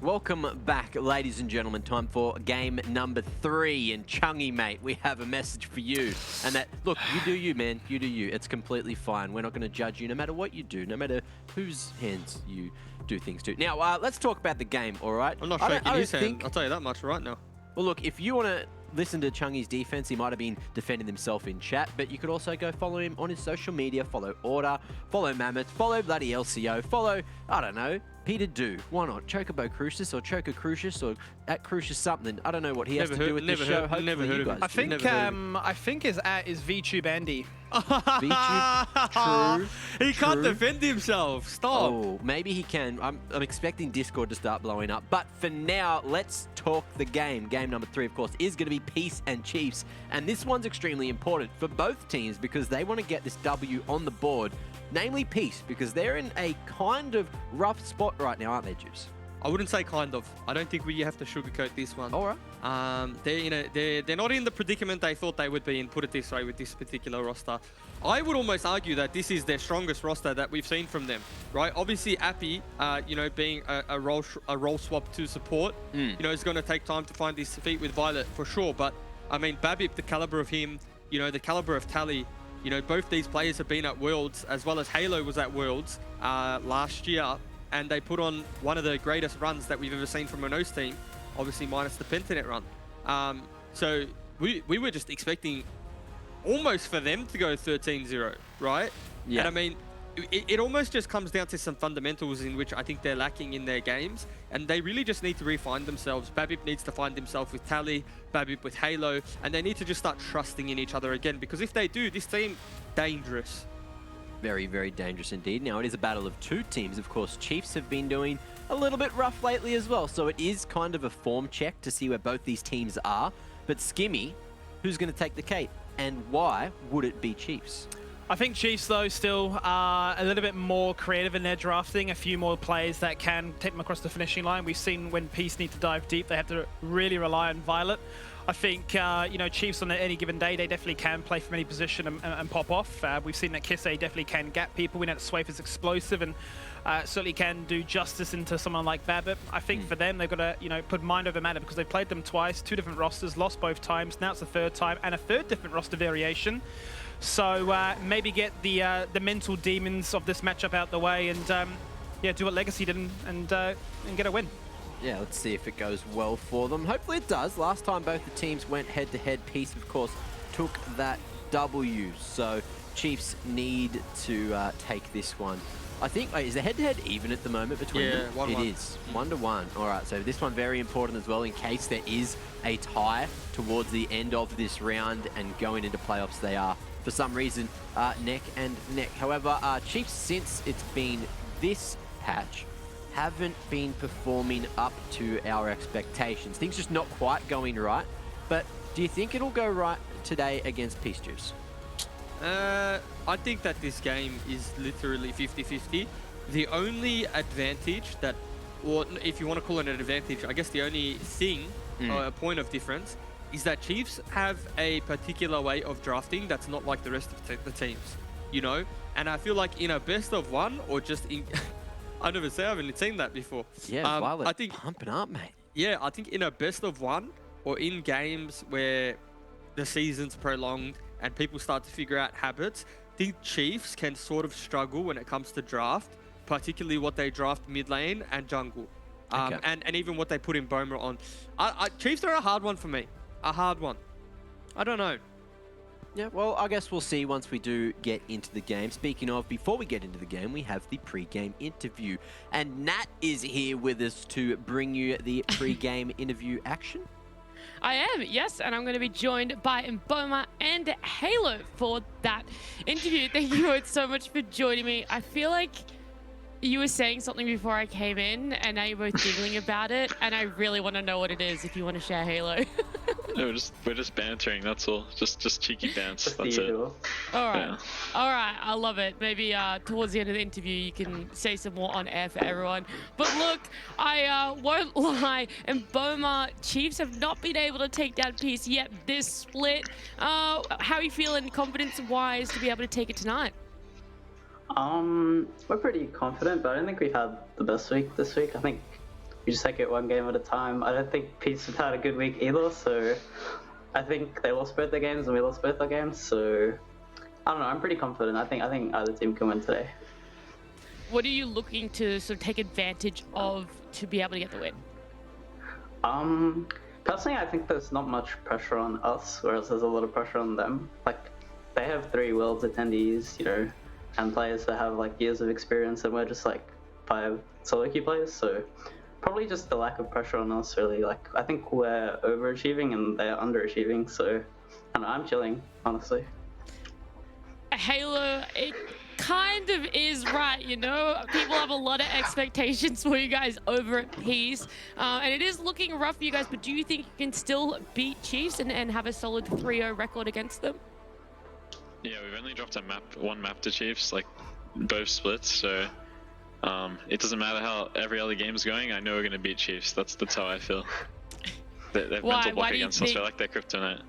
welcome back, ladies and gentlemen. Time for game number 3. And Chungy, mate, we have a message for you. And that, look, you do you, man. You do you. It's completely fine. We're not going to judge you no matter what you do, no matter whose hands you do things to. Now, let's talk about the game, all right? I'm not shaking his hand. I'll tell you that much right now. Well, look, if you want to listen to Chungy's defense, he might have been defending himself in chat, but you could also go follow him on his social media. Follow Order, follow Mammoth, follow bloody LCO, follow, I don't know, Peter Do. Why not? Chocobo Crucius or Choco Crucius or at Crucius something. I don't know what he has to do with the show. Never heard of him. I think his at is VTube Andy. VTube, true. He can't defend himself. Stop. Oh, maybe he can. I'm expecting Discord to start blowing up. But for now, let's talk the game. Game number 3, of course, is going to be Peace and Chiefs. And this one's extremely important for both teams because they want to get this W on the board. Namely Peace, because they're in a kind of rough spot right now, aren't they, Juice? I wouldn't say kind of. I don't think we have to sugarcoat this one. All right. They're not in the predicament they thought they would be in, put it this way, with this particular roster. I would almost argue that this is their strongest roster that we've seen from them, right? Obviously, Appy, being a role swap to support, is going to take time to find his feet with Violet for sure. But I mean, Babip, the caliber of him, the caliber of Tally. Both these players have been at Worlds, as well as Halo was at Worlds last year, and they put on one of the greatest runs that we've ever seen from an OS team, obviously minus the Pentanet run. So we were just expecting almost for them to go 13-0, right? Yeah. And I mean, it almost just comes down to some fundamentals in which I think they're lacking in their games, and they really just need to refine themselves. Babip needs to find himself with Tally, Babip with Halo, and they need to just start trusting in each other again, because if they do, this team, dangerous. Very, very dangerous indeed. Now, it is a battle of 2 teams. Of course, Chiefs have been doing a little bit rough lately as well, so it is kind of a form check to see where both these teams are. But Skimmy, who's going to take the cake, and why would it be Chiefs? I think Chiefs, though, still are a little bit more creative in their drafting. A few more players that can take them across the finishing line. We've seen when Peace need to dive deep, they have to really rely on Violet. I think, Chiefs on any given day, they definitely can play from any position and pop off. We've seen that Kisse definitely can gap people. We know that Swaif is explosive and certainly can do justice into someone like Babip. I think for them, they've got to, put mind over matter because they've played them twice, 2 different rosters, lost both times. Now it's the 3rd time and a 3rd different roster variation. So maybe get the mental demons of this matchup out the way and do what Legacy did and get a win. Yeah, let's see if it goes well for them. Hopefully it does. Last time both the teams went head-to-head. Peace, of course, took that W. So Chiefs need to take this one. I think, is the head-to-head even at the moment between them? 1-1. It is, 1-1. All right, so this one very important as well in case there is a tie towards the end of this round and going into playoffs they are, for some reason, neck and neck. However, Chiefs, since it's been this patch, haven't been performing up to our expectations. Things just not quite going right. But do you think it'll go right today against Peace Juice? I think that this game is literally 50-50. The only advantage that, or if you want to call it an advantage, I guess the only thing, or a point of difference, is that Chiefs have a particular way of drafting that's not like the rest of the teams, And I feel like in a best of 1 or just in... I haven't seen that before. Yeah, Violet, I think pumping up, mate. Yeah, I think in a best of 1 or in games where the season's prolonged and people start to figure out habits, I think Chiefs can sort of struggle when it comes to draft, particularly what they draft mid lane and jungle, and even what they put in Boma on. Chiefs are a hard one for me. A hard one. I don't know. Yeah, well, I guess we'll see once we do get into the game. Speaking of, before we get into the game, we have the pre-game interview. And Nat is here with us to bring you the pre-game interview action. I am, yes, and I'm going to be joined by Mboma and Halo for that interview. Thank you both so much for joining me. I feel like you were saying something before I came in, and now you're both giggling about it, and I really want to know what it is if you want to share Halo. No, we're just bantering, that's all. Just cheeky bants, that's it. Alright, Yeah. Alright, I love it. Maybe towards the end of the interview you can say some more on air for everyone. But look, I won't lie, and Boma Chiefs have not been able to take down Peace yet this split. How are you feeling confidence-wise to be able to take it tonight? We're pretty confident, but I don't think we've had the best week this week. I think we just take it one game at a time. I don't think Peace have had a good week either, so I think they lost both their games and we lost both our games. So I don't know. I'm pretty confident. I think either team can win today. What are you looking to sort of take advantage of to be able to get the win? Personally, I think there's not much pressure on us, whereas there's a lot of pressure on them. Like, they have 3 Worlds attendees, you know, and players that have like years of experience, and we're just like 5 solo queue players. So probably just the lack of pressure on us, really. Like, I think we're overachieving and they're underachieving. So I don't know, I'm chilling, honestly. Halo, it kind of is right, you know? People have a lot of expectations for you guys over at Peace. And it is looking rough for you guys, but do you think you can still beat Chiefs and have a solid 3-0 record against them? Yeah, we've only dropped one map to Chiefs, like both splits, so it doesn't matter how every other game's going, I know we're going to beat Chiefs. That's how I feel. They've mental block against us, they're like their kryptonite.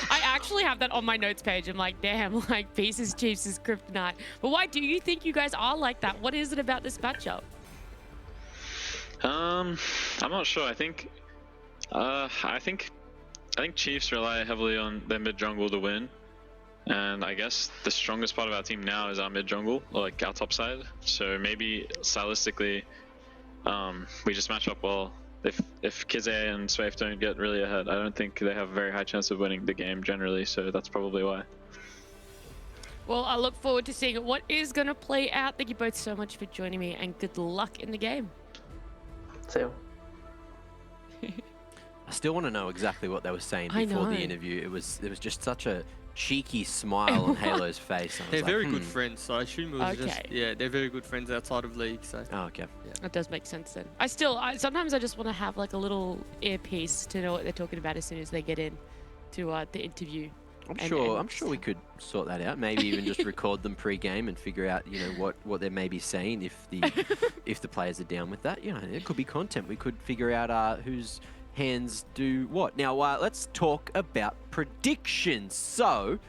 I actually have that on my notes page. I'm like, damn, like Peace is Chiefs is kryptonite. But why do you think you guys are like that? What is it about this matchup? I'm not sure. I think Chiefs rely heavily on their mid jungle to win, and I guess the strongest part of our team now is our mid jungle, or like our top side. So maybe stylistically, we just match up well. If Kize and Swaif don't get really ahead, I don't think they have a very high chance of winning the game generally, so that's probably why. Well, I look forward to seeing what is going to play out. Thank you both so much for joining me, and good luck in the game. See you. I still want to know exactly what they were saying before the interview. It was just such a cheeky smile on Halo's face. They're very good friends, so I assume it was just, yeah, they're very good friends outside of League, so. Oh, okay. Yeah. That does make sense then. Sometimes I just want to have like a little earpiece to know what they're talking about as soon as they get in to the interview. I'm sure we could sort that out. Maybe even just record them pre-game and figure out, you know, what they may be saying if the players are down with that. You know, it could be content. We could figure out whose hands do what. Now, let's talk about predictions. So,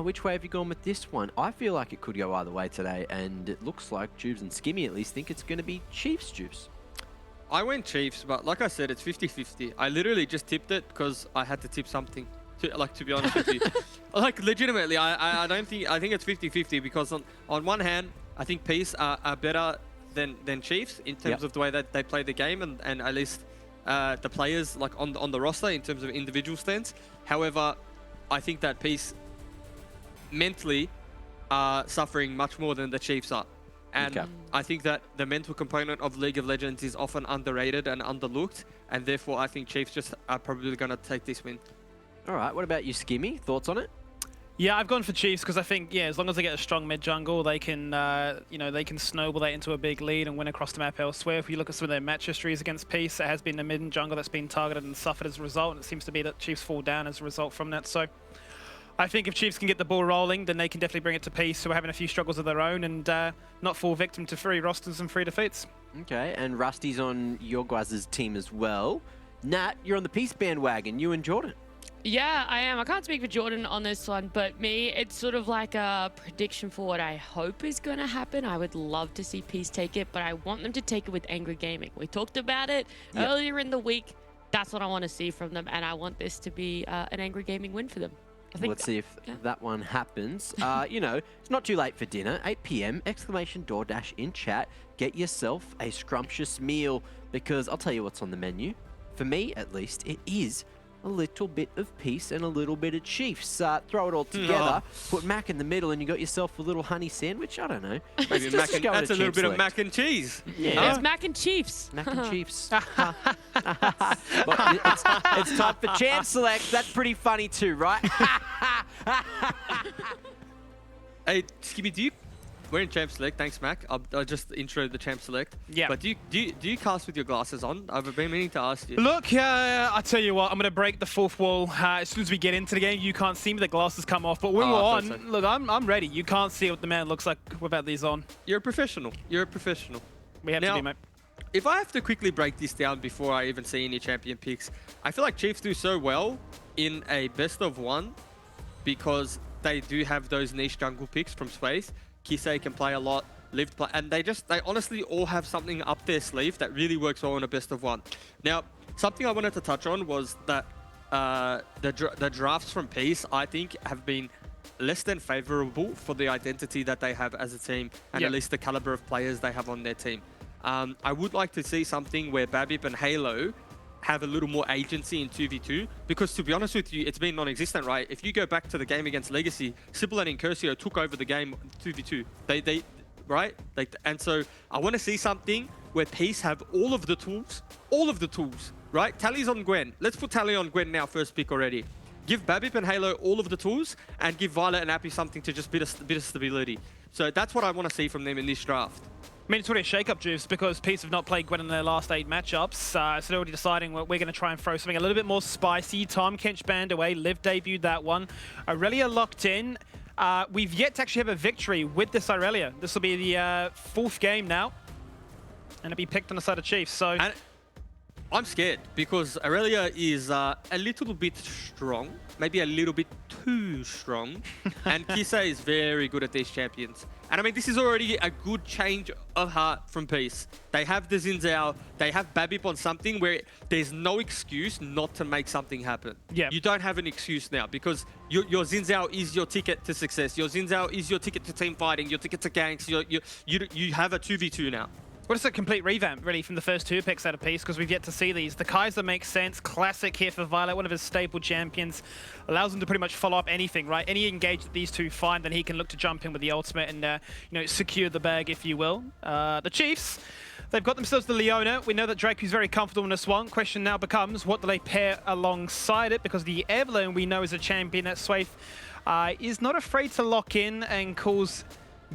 which way have you gone with this one? I feel like it could go either way today, and it looks like Jubes and Skimmy at least think it's going to be Chiefs, Jubes. I went Chiefs, but like I said, it's 50-50. I literally just tipped it because I had to tip something. To be honest with you. Like, legitimately, I think it's 50-50 because on one hand, I think Peace are better than Chiefs in terms of the way that they play the game and at least the players like on the roster in terms of individual stance. However, I think that Peace mentally are suffering much more than the Chiefs are. And I think that the mental component of League of Legends is often underrated and underlooked, and therefore I think Chiefs just are probably going to take this win. All right, what about you, Skimmy? Thoughts on it? Yeah, I've gone for Chiefs because I think, as long as they get a strong mid jungle, they can, they can snowball that into a big lead and win across the map elsewhere. If you look at some of their match histories against Peace, it has been the mid jungle that's been targeted and suffered as a result, and it seems to be that Chiefs fall down as a result from that. So I think if Chiefs can get the ball rolling, then they can definitely bring it to Peace, who are having a few struggles of their own and not fall victim to 3 rosters and 3 defeats. Okay, and Rusty's on your guys' team as well. Nat, you're on the Peace bandwagon, you and Jordan. Yeah, I am. I can't speak for Jordan on this one, but me, it's sort of like a prediction for what I hope is going to happen. I would love to see Peace take it, but I want them to take it with Angry Gaming. We talked about it earlier in the week. That's what I want to see from them, and I want this to be an Angry Gaming win for them. Let's see if that one happens. You know, it's not too late for dinner. 8 p.m, exclamation DoorDash in chat. Get yourself a scrumptious meal, because I'll tell you what's on the menu. For me, at least, it is a little bit of Peace and a little bit of Chiefs. Throw it all together, put mac in the middle, and you got yourself a little honey sandwich. I don't know. Maybe that's a little bit of mac and cheese. Yeah. It's mac and Chiefs. Mac and Chiefs. Well, it's time for Champ Select. That's pretty funny too, right? Hey, Skibby, we're in Champ Select. Thanks, Mac. I'll just intro the Champ Select. Yeah. But do you cast with your glasses on? I've been meaning to ask you. Look, I tell you what, I'm going to break the 4th wall as soon as we get into the game. You can't see me, the glasses come off. But when we're on, look, I'm ready. You can't see what the man looks like without these on. You're a professional. You're a professional. We have to be, mate. If I have to quickly break this down before I even see any champion picks, I feel like Chiefs do so well in a best of 1 because they do have those niche jungle picks from Space. Kisei can play a lot. Liv play, and they honestly all have something up their sleeve that really works well in a best of one. Now, something I wanted to touch on was that the drafts from Peace, I think, have been less than favorable for the identity that they have as a team, and at least the caliber of players they have on their team. I would like to see something where Babip and Halo have a little more agency in 2v2, because to be honest with you, it's been non-existent, right? If you go back to the game against Legacy, Sibyl and Incursio took over the game 2v2. They right? And so I want to see something where Peace have all of the tools, right? Tally's on Gwen. Let's put Tally on Gwen now, first pick already. Give Babip and Halo all of the tools, and give Violet and Appy something to just bit of stability. So that's what I want to see from them in this draft. I mean, it's already a shake-up, Juves, because Peace have not played Gwen in their last 8 matchups. So they're already deciding we're going to try and throw something a little bit more spicy. Tom Kench banned away. Liv debuted that one. Aurelia locked in. We've yet to actually have a victory with this Aurelia. This will be the 4th game now. And it'll be picked on the side of Chiefs. So and I'm scared because Aurelia is a little bit strong. Maybe a little bit too strong. And Kisei is very good at these champions. And I mean, this is already a good change of heart from Peace. They have the Xin Zhao, they have Babip on something where there's no excuse not to make something happen. Yeah. You don't have an excuse now because your Xin Zhao is your ticket to success. Your Xin Zhao is your ticket to team fighting, your ticket to ganks. You have a 2v2 now. Well, it's a complete revamp, really, from the first 2 picks out of Peace, because we've yet to see these. The Kaiser makes sense. Classic here for Violet, one of his staple champions. Allows him to pretty much follow up anything, right? Any engage that these two find, then he can look to jump in with the ultimate and, you know, secure the bag, if you will. The Chiefs, they've got themselves the Leona. We know that Draku's very comfortable in this one. Question now becomes, what do they pair alongside it? Because the Evelyn, we know, is a champion that Swaith is not afraid to lock in and cause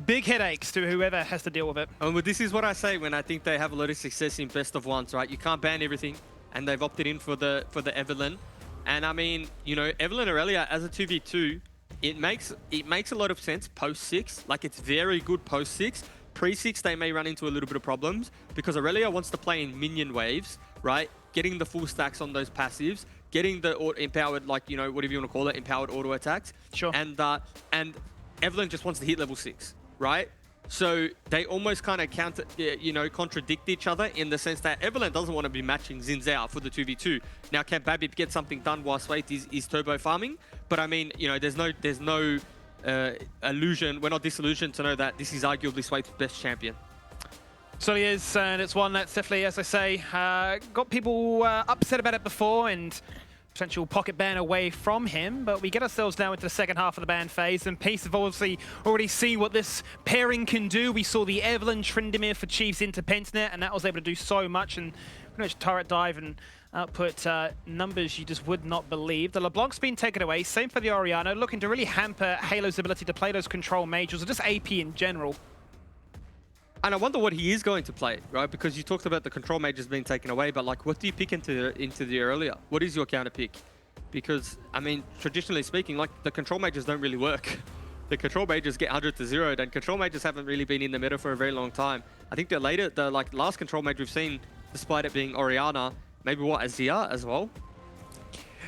big headaches to whoever has to deal with it. But this is what I say when I think they have a lot of success in best of ones, right? You can't ban everything, and they've opted in for the Evelyn. And I mean, you know, Evelyn Aurelia as a 2v2, it makes a lot of sense post 6. Like, it's very good post 6. Pre 6, they may run into a little bit of problems because Aurelia wants to play in minion waves, right? Getting the full stacks on those passives, getting the empowered, like, you know, whatever you want to call it, empowered auto attacks. Sure. And Evelyn just wants to hit level 6. Right? So they almost kind of contradict each other in the sense that Evelyn doesn't want to be matching Xin Zhao for the 2v2. Now, can Babip get something done while Swaith is turbo farming? But I mean, you know, there's no illusion. We're not disillusioned to know that this is arguably Swaith's best champion. So he is, and it's one that's definitely, as I say, got people upset about it before, and potential pocket ban away from him, but we get ourselves now into the second half of the ban phase, and Peace have obviously already seen what this pairing can do. We saw the Evelyn Trindamere for Chiefs into Pentnet, and that was able to do so much, and pretty much turret dive and output numbers you just would not believe. The LeBlanc's been taken away, same for the Oriana, looking to really hamper Halo's ability to play those control majors, or just AP in general. And I wonder what he is going to play, right? Because you talked about the control majors being taken away, but like, what do you pick into the earlier? What is your counter pick? Because, I mean, traditionally speaking, like, the control majors don't really work. The control majors get 100 to 0'd, and control majors haven't really been in the meta for a very long time. I think the last control major we've seen, despite it being Oriana, maybe what, Azir as well?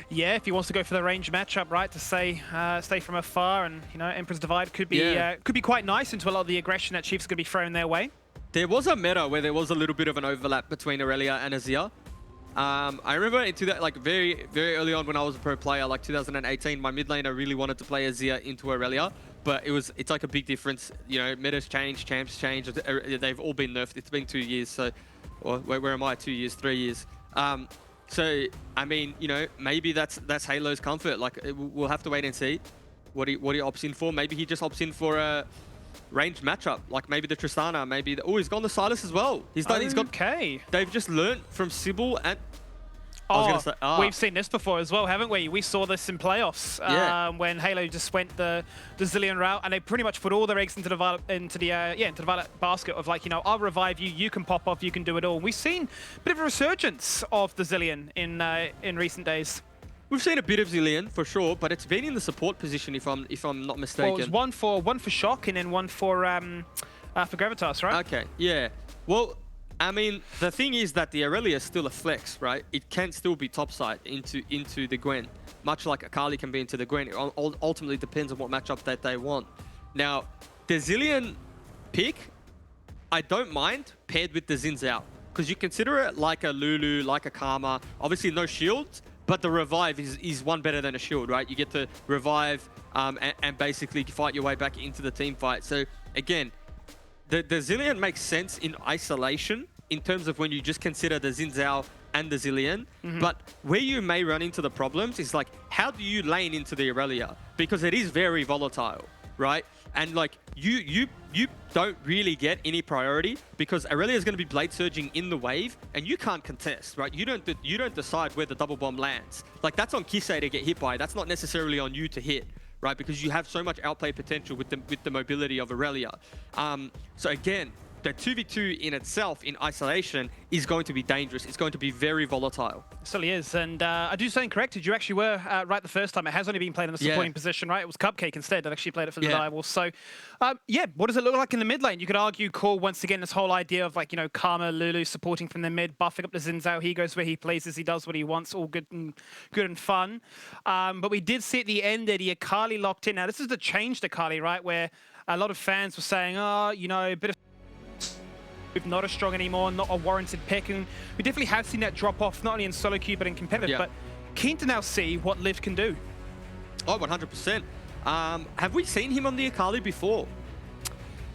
Yeah, if he wants to go for the range matchup, right, to stay from afar, and, you know, Emperor's Divide could be quite nice into a lot of the aggression that Chiefs are going to be thrown their way. There was a meta where there was a little bit of an overlap between Aurelia and Azir. I remember into that, like, very, very early on when I was a pro player, like 2018, my mid laner really wanted to play Azir into Aurelia, but it's like a big difference. You know, metas change, champs change, they've all been nerfed. It's been 2 years, so, or where am I? 2 years, 3 years. So, I mean, you know, maybe that's Halo's comfort. Like, we'll have to wait and see what he opts in for. Maybe he just opts in for a ranged matchup, like maybe the Tristana, maybe the... Oh, he's gone to Silas as well. He's got... Okay. They've just learnt from Sybil and... We've seen this before as well, haven't we? We saw this in playoffs when Halo just went the Zilean route, and they pretty much put all their eggs into the Violet basket of, like, you know, I'll revive you, you can pop off, you can do it all. And we've seen a bit of a resurgence of the Zilean in recent days. We've seen a bit of Zilean for sure, but it's been in the support position if I'm not mistaken. Well, it was one for Shock and then one for Gravitas, right? Okay, yeah. Well, I mean, the thing is that the Aurelia is still a flex, right? It can still be topside into the Gwen, much like Akali can be into the Gwen. It ultimately depends on what matchup that they want. Now, the Zilean pick, I don't mind paired with the Xin Zhao. Because you consider it like a Lulu, like a Karma. Obviously no shields, but the revive is one better than a shield, right? You get to revive and basically fight your way back into the team fight. So again, the Zilean makes sense in isolation in terms of when you just consider the Xin Zhao and the Zilean. But where you may run into the problems is like, how do you lane into the Aurelia? Because it is very volatile, right? And like you don't really get any priority because Aurelia is going to be blade surging in the wave and you can't contest, right? You don't decide where the double bomb lands. Like that's on Kisei to get hit by. That's not necessarily on you to hit, right? Because you have so much outplay potential with the mobility of Aurelia. So again, the 2v2 in itself, in isolation, is going to be dangerous. It's going to be very volatile. It certainly is. And I do stand corrected. You actually were right the first time. It has only been played in the supporting position, right? It was Cupcake instead that actually played it for the Direwolves. So, yeah, what does it look like in the mid lane? You could argue, Core, once again, this whole idea of, like, you know, Karma, Lulu supporting from the mid, buffing up the Xin Zhao. He goes where he pleases. He does what he wants. All good and fun. But we did see at the end that the Akali locked in. Now, this is the change to Akali, right? Where a lot of fans were saying, oh, you know, a bit of not as strong anymore, not a warranted pick, and we definitely have seen that drop off, not only in solo queue but in competitive, but keen to now see what Liv can do. Oh, 100%. Have we seen him on the Akali before?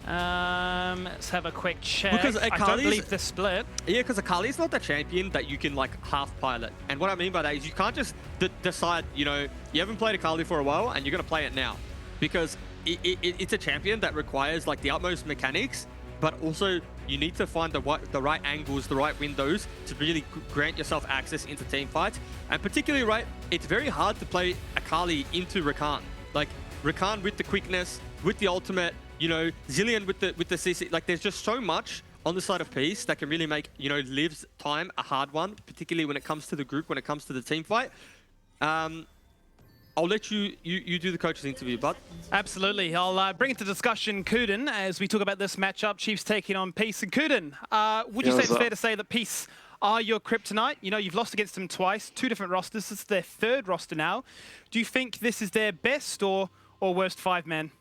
Let's have a quick check. Because I don't believe the split. Yeah, because Akali is not the champion that you can like half pilot. And what I mean by that is you can't just decide, you know, you haven't played Akali for a while and you're going to play it now. Because it's a champion that requires like the utmost mechanics, but also you need to find the right angles, the right windows to really grant yourself access into team fights. And particularly, right, it's very hard to play Akali into Rakan. Like, Rakan with the quickness, with the ultimate, you know, Zilean with the CC. Like, there's just so much on the side of Peace that can really make, you know, Liv's time a hard one, particularly when it comes to the group, when it comes to the team fight. I'll let you do the coach's interview, bud. Absolutely. I'll bring into discussion Kuden as we talk about this matchup. Chiefs taking on Peace. And Kuden, would you say it's fair to say that Peace are your kryptonite? You know, you've lost against them twice, 2 different rosters. This is their 3rd roster now. Do you think this is their best or worst 5-man?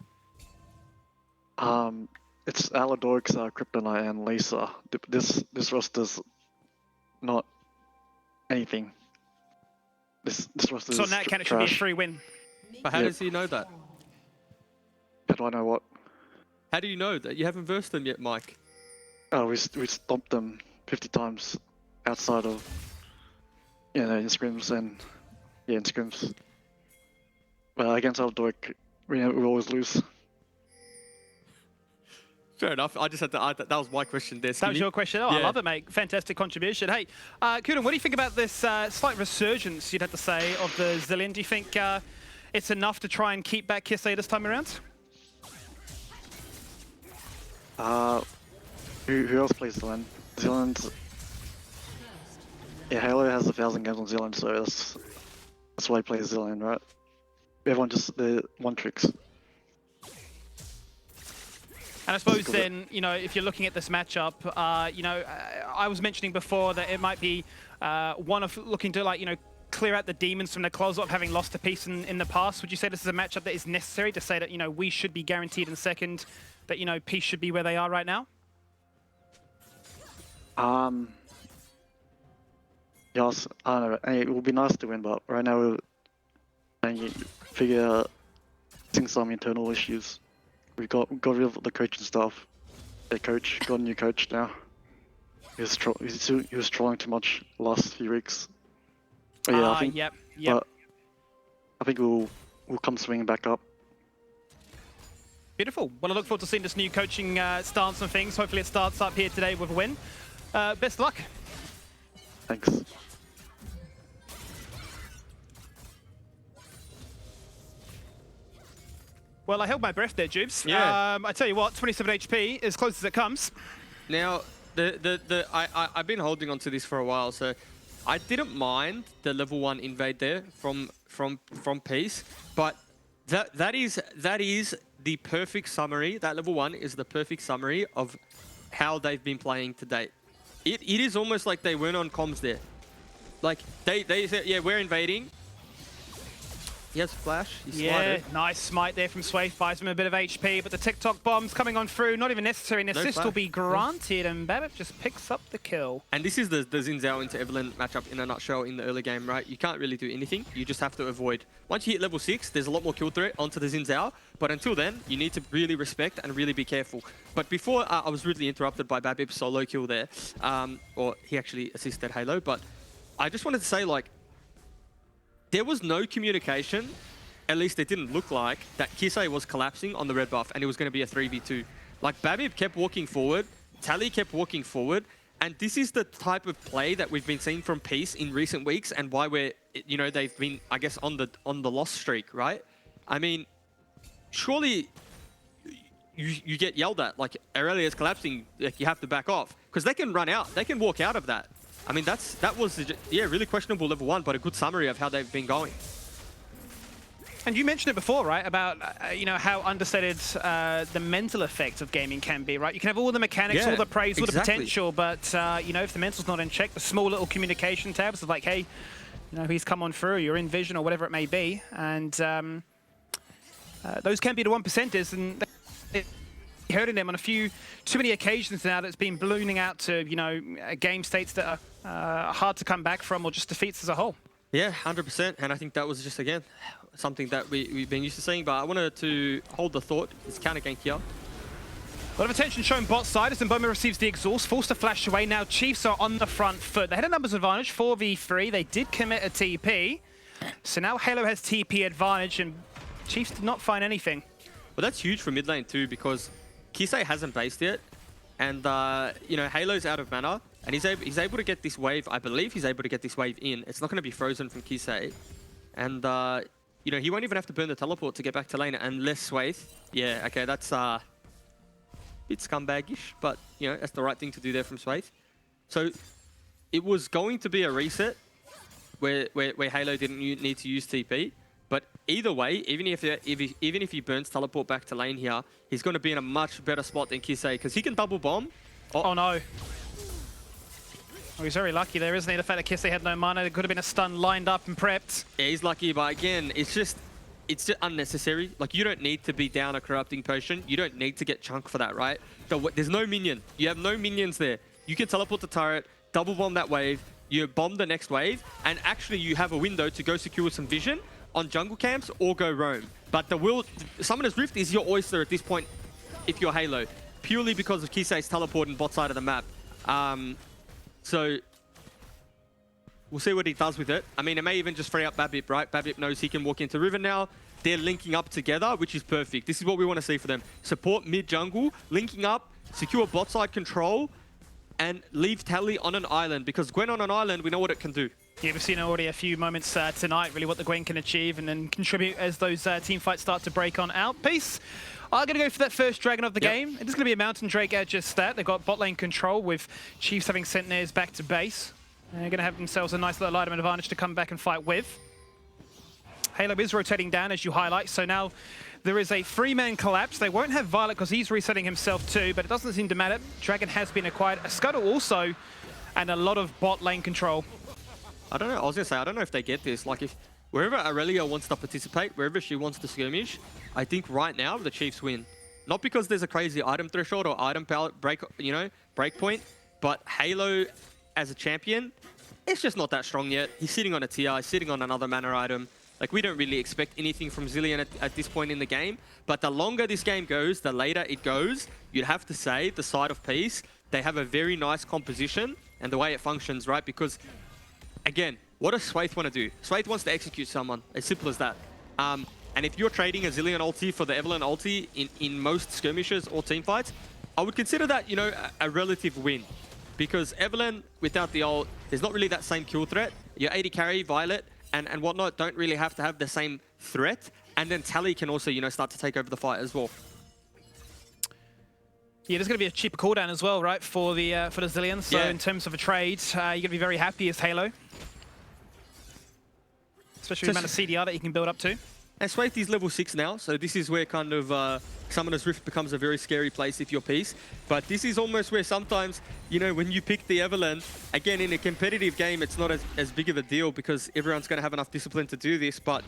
It's Aladoric's kryptonite and Lisa. This roster's not anything. This roster so is on that count, it trash. should be a free win. But how does he know that? How do I know what? How do you know that? You haven't versed them yet, Mike. Oh, we stomped them 50 times outside of, you know, in scrims and, yeah, in scrims. But against Aladoric, we always lose. Fair enough. I just had to. That was my question there. That was your question. Oh, yeah. I love it, mate. Fantastic contribution. Hey, Kuden, what do you think about this slight resurgence, you'd have to say, of the Zilean? Do you think it's enough to try and keep back Kisei this time around? Who else plays Zilean? Zilean's... Yeah, Halo has 1,000 games on Zilean, so that's why he plays Zilean, right? Everyone just... they're one-tricks. And I suppose then, you know, if you're looking at this matchup, you know, I was mentioning before that it might be one of looking to, like, you know, clear out the demons from the closet of having lost a piece in the past. Would you say this is a matchup that is necessary to say that, you know, we should be guaranteed in second, that, you know, Peace should be where they are right now? Yes, I don't know. It would be nice to win, but right now we're trying to figure some internal issues. We got rid of the coaching staff. Their coach got a new coach now. He was trolling too much the last few weeks. But yeah, I think. Yep. But I think we'll come swinging back up. Beautiful. Well, I look forward to seeing this new coaching stance and things. Hopefully, it starts up here today with a win. Best of luck. Thanks. Well, I held my breath there, Jubes. Yeah. I tell you what, 27 HP, as close as it comes. Now, I've been holding on to this for a while, so I didn't mind the level 1 invade there from Peace, but that is the perfect summary. That level 1 is the perfect summary of how they've been playing to date. It is almost like they weren't on comms there. Like they said, yeah, we're invading. He has flash. He's Yeah, slided. nice smite there from Swathe, buys him a bit of HP, but the TikTok bomb's coming on through, not even necessary. An assist will flash. be granted, and Babip just picks up the kill. And this is the Xin Zhao into Evelyn matchup in a nutshell in the early game, right? You can't really do anything. You just have to avoid. Once you hit level 6, there's a lot more kill threat onto the Xin Zhao. But until then, you need to really respect and really be careful. But before, I was rudely interrupted by Babip's solo kill there. Or he actually assisted Halo. But I just wanted to say, like, there was no communication, at least it didn't look like, that Kisei was collapsing on the red buff and it was going to be a 3v2. Like, Babip kept walking forward, Tally kept walking forward, and this is the type of play that we've been seeing from Peace in recent weeks and why we're, you know, they've been, I guess, on the loss streak, right? I mean, surely you get yelled at, like, Aurelia's collapsing, like, you have to back off. Because they can run out, they can walk out of that. I mean, that was, yeah, really questionable level 1, but a good summary of how they've been going. And you mentioned it before, right, about, you know, how understated the mental effect of gaming can be, right? You can have all the mechanics, Yeah, all the praise, all the exactly. potential, but, you know, if the mental's not in check, the small little communication tabs of like, hey, you know, he's come on through, you're in vision or whatever it may be, and those can be the 1%ers, and hurting them on a few too many occasions now that's been ballooning out to, you know, game states that are hard to come back from or just defeats as a whole. Yeah, 100%, and I think that was just, again, something that we've been used to seeing, but I wanted to hold the thought. It's counter gank here. A lot of attention shown bot side as Mboma receives the exhaust, forced to flash away. Now Chiefs are on the front foot. They had a numbers advantage, 4v3. They did commit a TP. So now Halo has TP advantage and Chiefs did not find anything. Well, that's huge for mid lane too, because Kisei hasn't based yet, and you know, Halo's out of mana, and he's able to get this wave. I believe he's able to get this wave in. It's not going to be frozen from Kisei, and you know, he won't even have to burn the teleport to get back to lane unless Swathe. Yeah, okay, that's a bit scumbaggish, but you know, that's the right thing to do there from Swathe. So it was going to be a reset where Halo didn't need to use TP. But either way, even if he burns teleport back to lane here, he's going to be in a much better spot than Kisei, because he can double bomb. Oh no. Oh, he's very lucky there, isn't he? The fact that Kisei had no mana, there could have been a stun lined up and prepped. Yeah, he's lucky, but again, it's just unnecessary. Like, you don't need to be down a corrupting potion. You don't need to get chunk for that, right? There's no minion. You have no minions there. You can teleport the turret, double bomb that wave, you bomb the next wave, and actually you have a window to go secure some vision on jungle camps or go roam. But Summoner's Rift is your oyster at this point if you're Halo, purely because of Kisei's teleport in bot side of the map. So we'll see what he does with it. I mean, it may even just free up Babip, right? Babip knows he can walk into River now. They're linking up together, which is perfect. This is what we want to see for them. Support mid-jungle, linking up, secure bot side control, and leave Tally on an island, because Gwen on an island, we know what it can do. Yeah, we've seen already a few moments tonight, really, what the Gwen can achieve and then contribute as those team fights start to break on out. Peace are going to go for that first dragon of the game. It is going to be a Mountain Drake at just that. They've got bot lane control with Chiefs having sent theirs back to base. They're going to have themselves a nice little item advantage to come back and fight with. Halo is rotating down, as you highlight, so now there is a 3-man collapse. They won't have Violet because he's resetting himself too, but it doesn't seem to matter. Dragon has been acquired. A Scuttle also, and a lot of bot lane control. I don't know. I was going to say, I don't know if they get this. Like, if wherever Aurelia wants to participate, wherever she wants to skirmish, I think right now the Chiefs win. Not because there's a crazy item threshold or item break point, but Halo as a champion, it's just not that strong yet. He's sitting on a tier, he's sitting on another mana item. Like, we don't really expect anything from Zilean at this point in the game. But the longer this game goes, the later it goes, you'd have to say the side of Peace, they have a very nice composition and the way it functions, right? Because again, what does Swathe want to do? Swathe wants to execute someone, as simple as that. And if you're trading a Zilean ulti for the Evelyn ulti in most skirmishes or team fights, I would consider that, you know, a relative win. Because Evelyn, without the ult, there's not really that same kill threat. Your 80 carry, Violet, and whatnot don't really have to have the same threat. And then Tally can also, you know, start to take over the fight as well. Yeah, there's going to be a cheaper cooldown as well, right, for the Zilean. So in terms of a trade, you're going to be very happy as Halo. Especially with the amount of CDR that you can build up to. And Swathe is level 6 now, so this is where kind of Summoner's Rift becomes a very scary place if you're Peace. But this is almost where sometimes, you know, when you pick the Evelyn, again, in a competitive game, it's not as big of a deal because everyone's going to have enough discipline to do this. But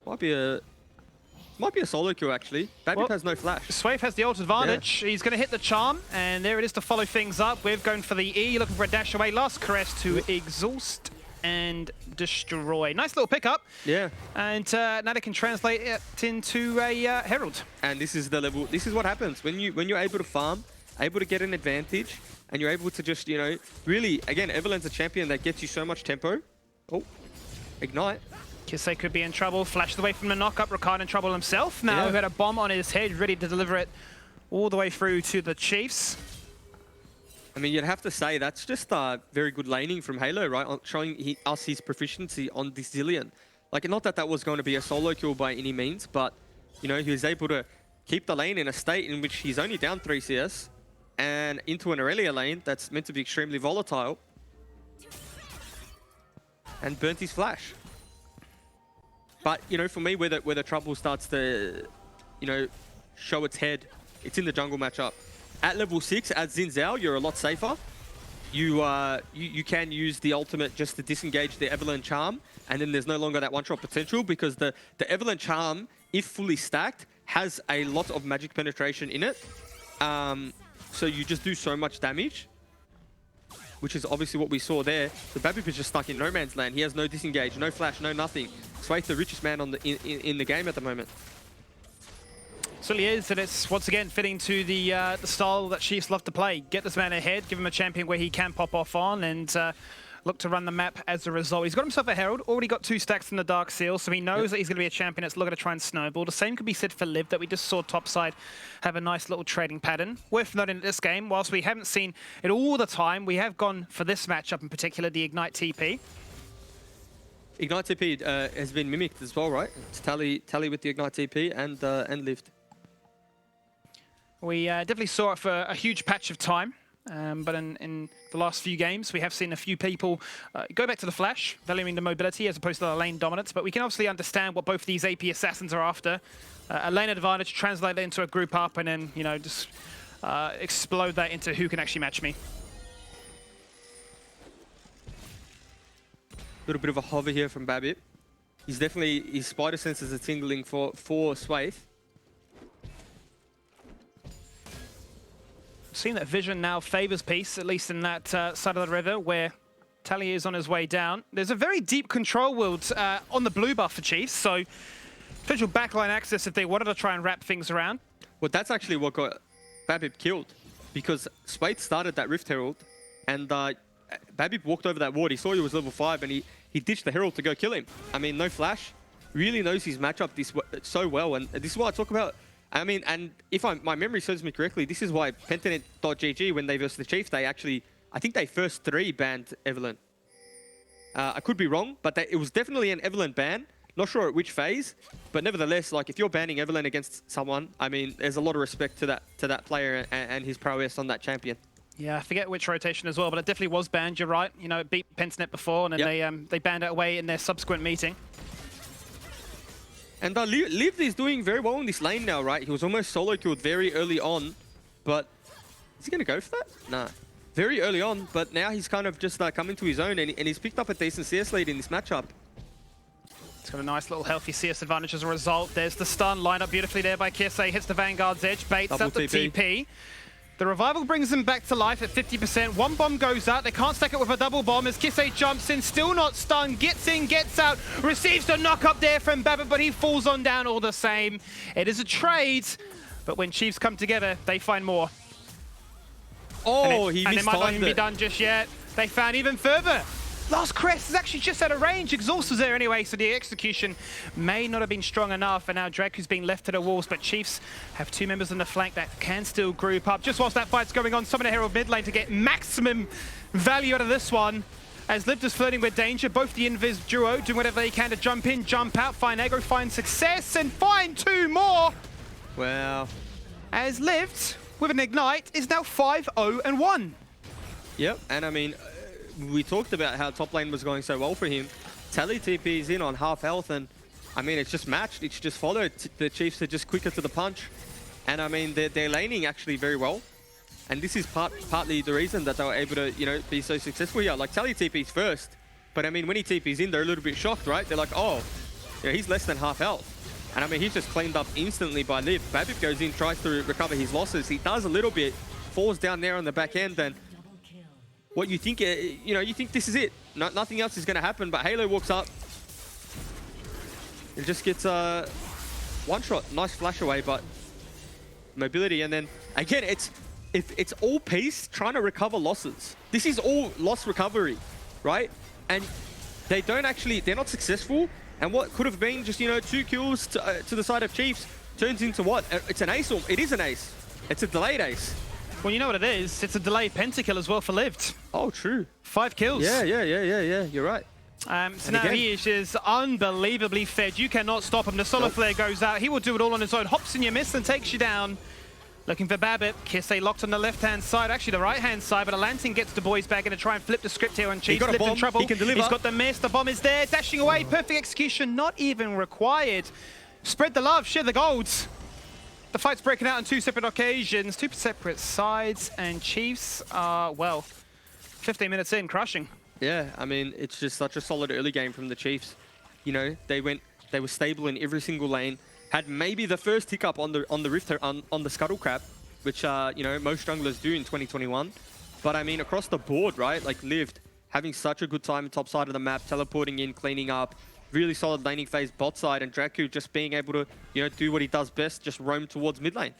Might be a solo kill actually. Babip Well, has no flash. Swave has the ult advantage. He's going to hit the charm, and there it is to follow things up. We're going for the E, looking for a dash away. Last caress to exhaust and destroy. Nice little pickup. Yeah. And now they can translate it into a Herald. And this is the level. This is what happens when you're able to farm, able to get an advantage, and you're able to just, you know, really, again, Evelyn's a champion that gets you so much tempo. Oh, ignite. Kisei could be in trouble. Flashed away from the knock-up. Rakan in trouble himself. Now Yeah. he had a bomb on his head, ready to deliver it all the way through to the Chiefs. I mean, you'd have to say that's just very good laning from Halo, right? Showing us his proficiency on this Zillion. Like, not that that was going to be a solo kill by any means, but, you know, he was able to keep the lane in a state in which he's only down 3 CS and into an Aurelia lane that's meant to be extremely volatile and burnt his flash. But, you know, for me, where the trouble starts to, you know, show its head, it's in the jungle matchup. At level 6, at Xin Zhao, you're a lot safer. You can use the ultimate just to disengage the Evelyn Charm, and then there's no longer that one-shot potential because the Evelyn Charm, if fully stacked, has a lot of magic penetration in it. So you just do so much damage, which is obviously what we saw there. The Babip is just stuck in no man's land. He has no disengage, no flash, no nothing. Sway's the richest man on in the game at the moment. Certainly is, and it's once again fitting to the style that Chiefs love to play. Get this man ahead, give him a champion where he can pop off on, and look to run the map as a result. He's got himself a Herald, already got 2 stacks in the Dark Seal, so he knows that he's going to be a champion that's looking to try and snowball. The same could be said for Liv, that we just saw topside have a nice little trading pattern. Worth noting at this game, whilst we haven't seen it all the time, we have gone for this matchup in particular, the Ignite TP. Ignite TP has been mimicked as well, right? It's Tally with the Ignite TP and Lived. We definitely saw it for a huge patch of time, but in the last few games, we have seen a few people go back to the flash, valuing the mobility as opposed to the lane dominance. But we can obviously understand what both these AP assassins are after. A lane advantage, translate that into a group up, and then, you know, just explode that into who can actually match me. Little bit of a hover here from Babip. He's definitely, his spider senses are tingling for Swathe. Seeing that vision now favors Peace, at least in that side of the river where Tally is on his way down. There's a very deep control world on the blue buff for Chiefs, so potential backline access if they wanted to try and wrap things around. Well, that's actually what got Babip killed, because Swathe started that Rift Herald, and Babip walked over that ward. He saw he was level 5, and he ditched the Herald to go kill him. I mean, no flash. Really knows his matchup so well, and this is what I talk about. I mean, and if my memory serves me correctly, this is why Pentanet.gg, when they versus the Chiefs, they actually, I think they first 3 banned Evelyn. I could be wrong, but it was definitely an Evelyn ban. Not sure at which phase, but nevertheless, like, if you're banning Evelyn against someone, I mean, there's a lot of respect to that player and his prowess on that champion. Yeah, I forget which rotation as well, but it definitely was banned. You're right. You know, it beat Pentanet before, and then they banned it away in their subsequent meeting. And Liv is doing very well in this lane now, right? He was almost solo killed very early on, but is he going to go for that? Nah. Very early on, but now he's kind of just coming to his own, and he's picked up a decent CS lead in this matchup. It's got a nice little healthy CS advantage as a result. There's the stun lined up beautifully there by Kisei. Hits the Vanguard's edge, baits Double up the TP. The revival brings him back to life at 50%. One bomb goes out. They can't stack it with a double bomb as Kisei jumps in, still not stunned. Gets in, gets out, receives the knock up there from Babip, but he falls on down all the same. It is a trade, but when Chiefs come together, they find more. Oh, he and it might not even be mistimed it. done just yet. They found even further. Last Crest is actually just out of range. Exhaust was there anyway, so the execution may not have been strong enough. And now Draku's being left to the walls, but Chiefs have 2 members on the flank that can still group up. Just whilst that fight's going on, summon a Herald mid lane to get maximum value out of this one. As Lived is flirting with danger, both the Invis duo doing whatever they can to jump in, jump out, find aggro, find success, and find 2 more. Wow. As Lived, with an Ignite, is now 5-0-1. Yep, and I mean, we talked about how top lane was going so well for him. Tally TP is in on half health, and I mean, it's just matched. It's just followed. The Chiefs are just quicker to the punch. And I mean, they're laning actually very well. And this is partly the reason that they were able to, you know, be so successful here. Like, Tally TP's first. But I mean, when he TP's in, they're a little bit shocked, right? They're like, oh, yeah, he's less than half health. And I mean, he's just cleaned up instantly by Liv. Babip goes in, tries to recover his losses. He does a little bit, falls down there on the back end, and what you think, you know, you think this is it. Nothing else is going to happen, but Halo walks up and just gets a one shot. Nice flash away, but mobility. And then again, it's all Peace trying to recover losses. This is all loss recovery, right? And they don't actually, they're not successful. And what could have been just, you know, 2 kills to the side of Chiefs turns into what? It's an ace. It is an ace. It's a delayed ace. Well, you know what it is? It's a delayed pentakill as well for Lived. Oh, true. 5 kills. Yeah. You're right. So now he is just unbelievably fed. You cannot stop him. The solar flare goes out. He will do it all on his own. Hops in your miss and takes you down. Looking for Babip. Kisse locked on the left-hand side, actually the right-hand side, but Atlantin gets the boys back in to try and flip the script here on Chiefs. Lived in trouble. He can deliver. He's got the miss. The bomb is there. Dashing away. Perfect execution. Not even required. Spread the love. Share the golds. The fight's breaking out on 2 separate occasions, 2 separate sides, and Chiefs are, well, 15 minutes in, crushing. Yeah, I mean, it's just such a solid early game from the Chiefs. You know, they were stable in every single lane. Had maybe the first hiccup on the Rift on the Scuttle Crab, which you know, most junglers do in 2021. But I mean, across the board, right? Like Lived having such a good time top side of the map, teleporting in, cleaning up. Really solid laning phase bot side, and Dracu just being able to, you know, do what he does best, just roam towards mid lane.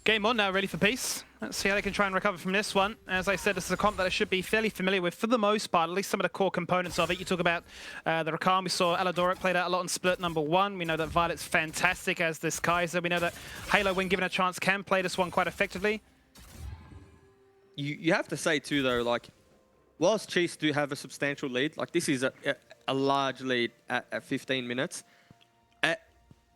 Game on now, ready for Peace. Let's see how they can try and recover from this one. As I said, this is a comp that I should be fairly familiar with for the most part, at least some of the core components of it. You talk about the Rakan. We saw Aladoric played out a lot in Split #1. We know that Violet's fantastic as this Kaiser. We know that Halo, when given a chance, can play this one quite effectively. You have to say too, though, like, whilst Chiefs do have a substantial lead, like this is a large lead at 15 minutes.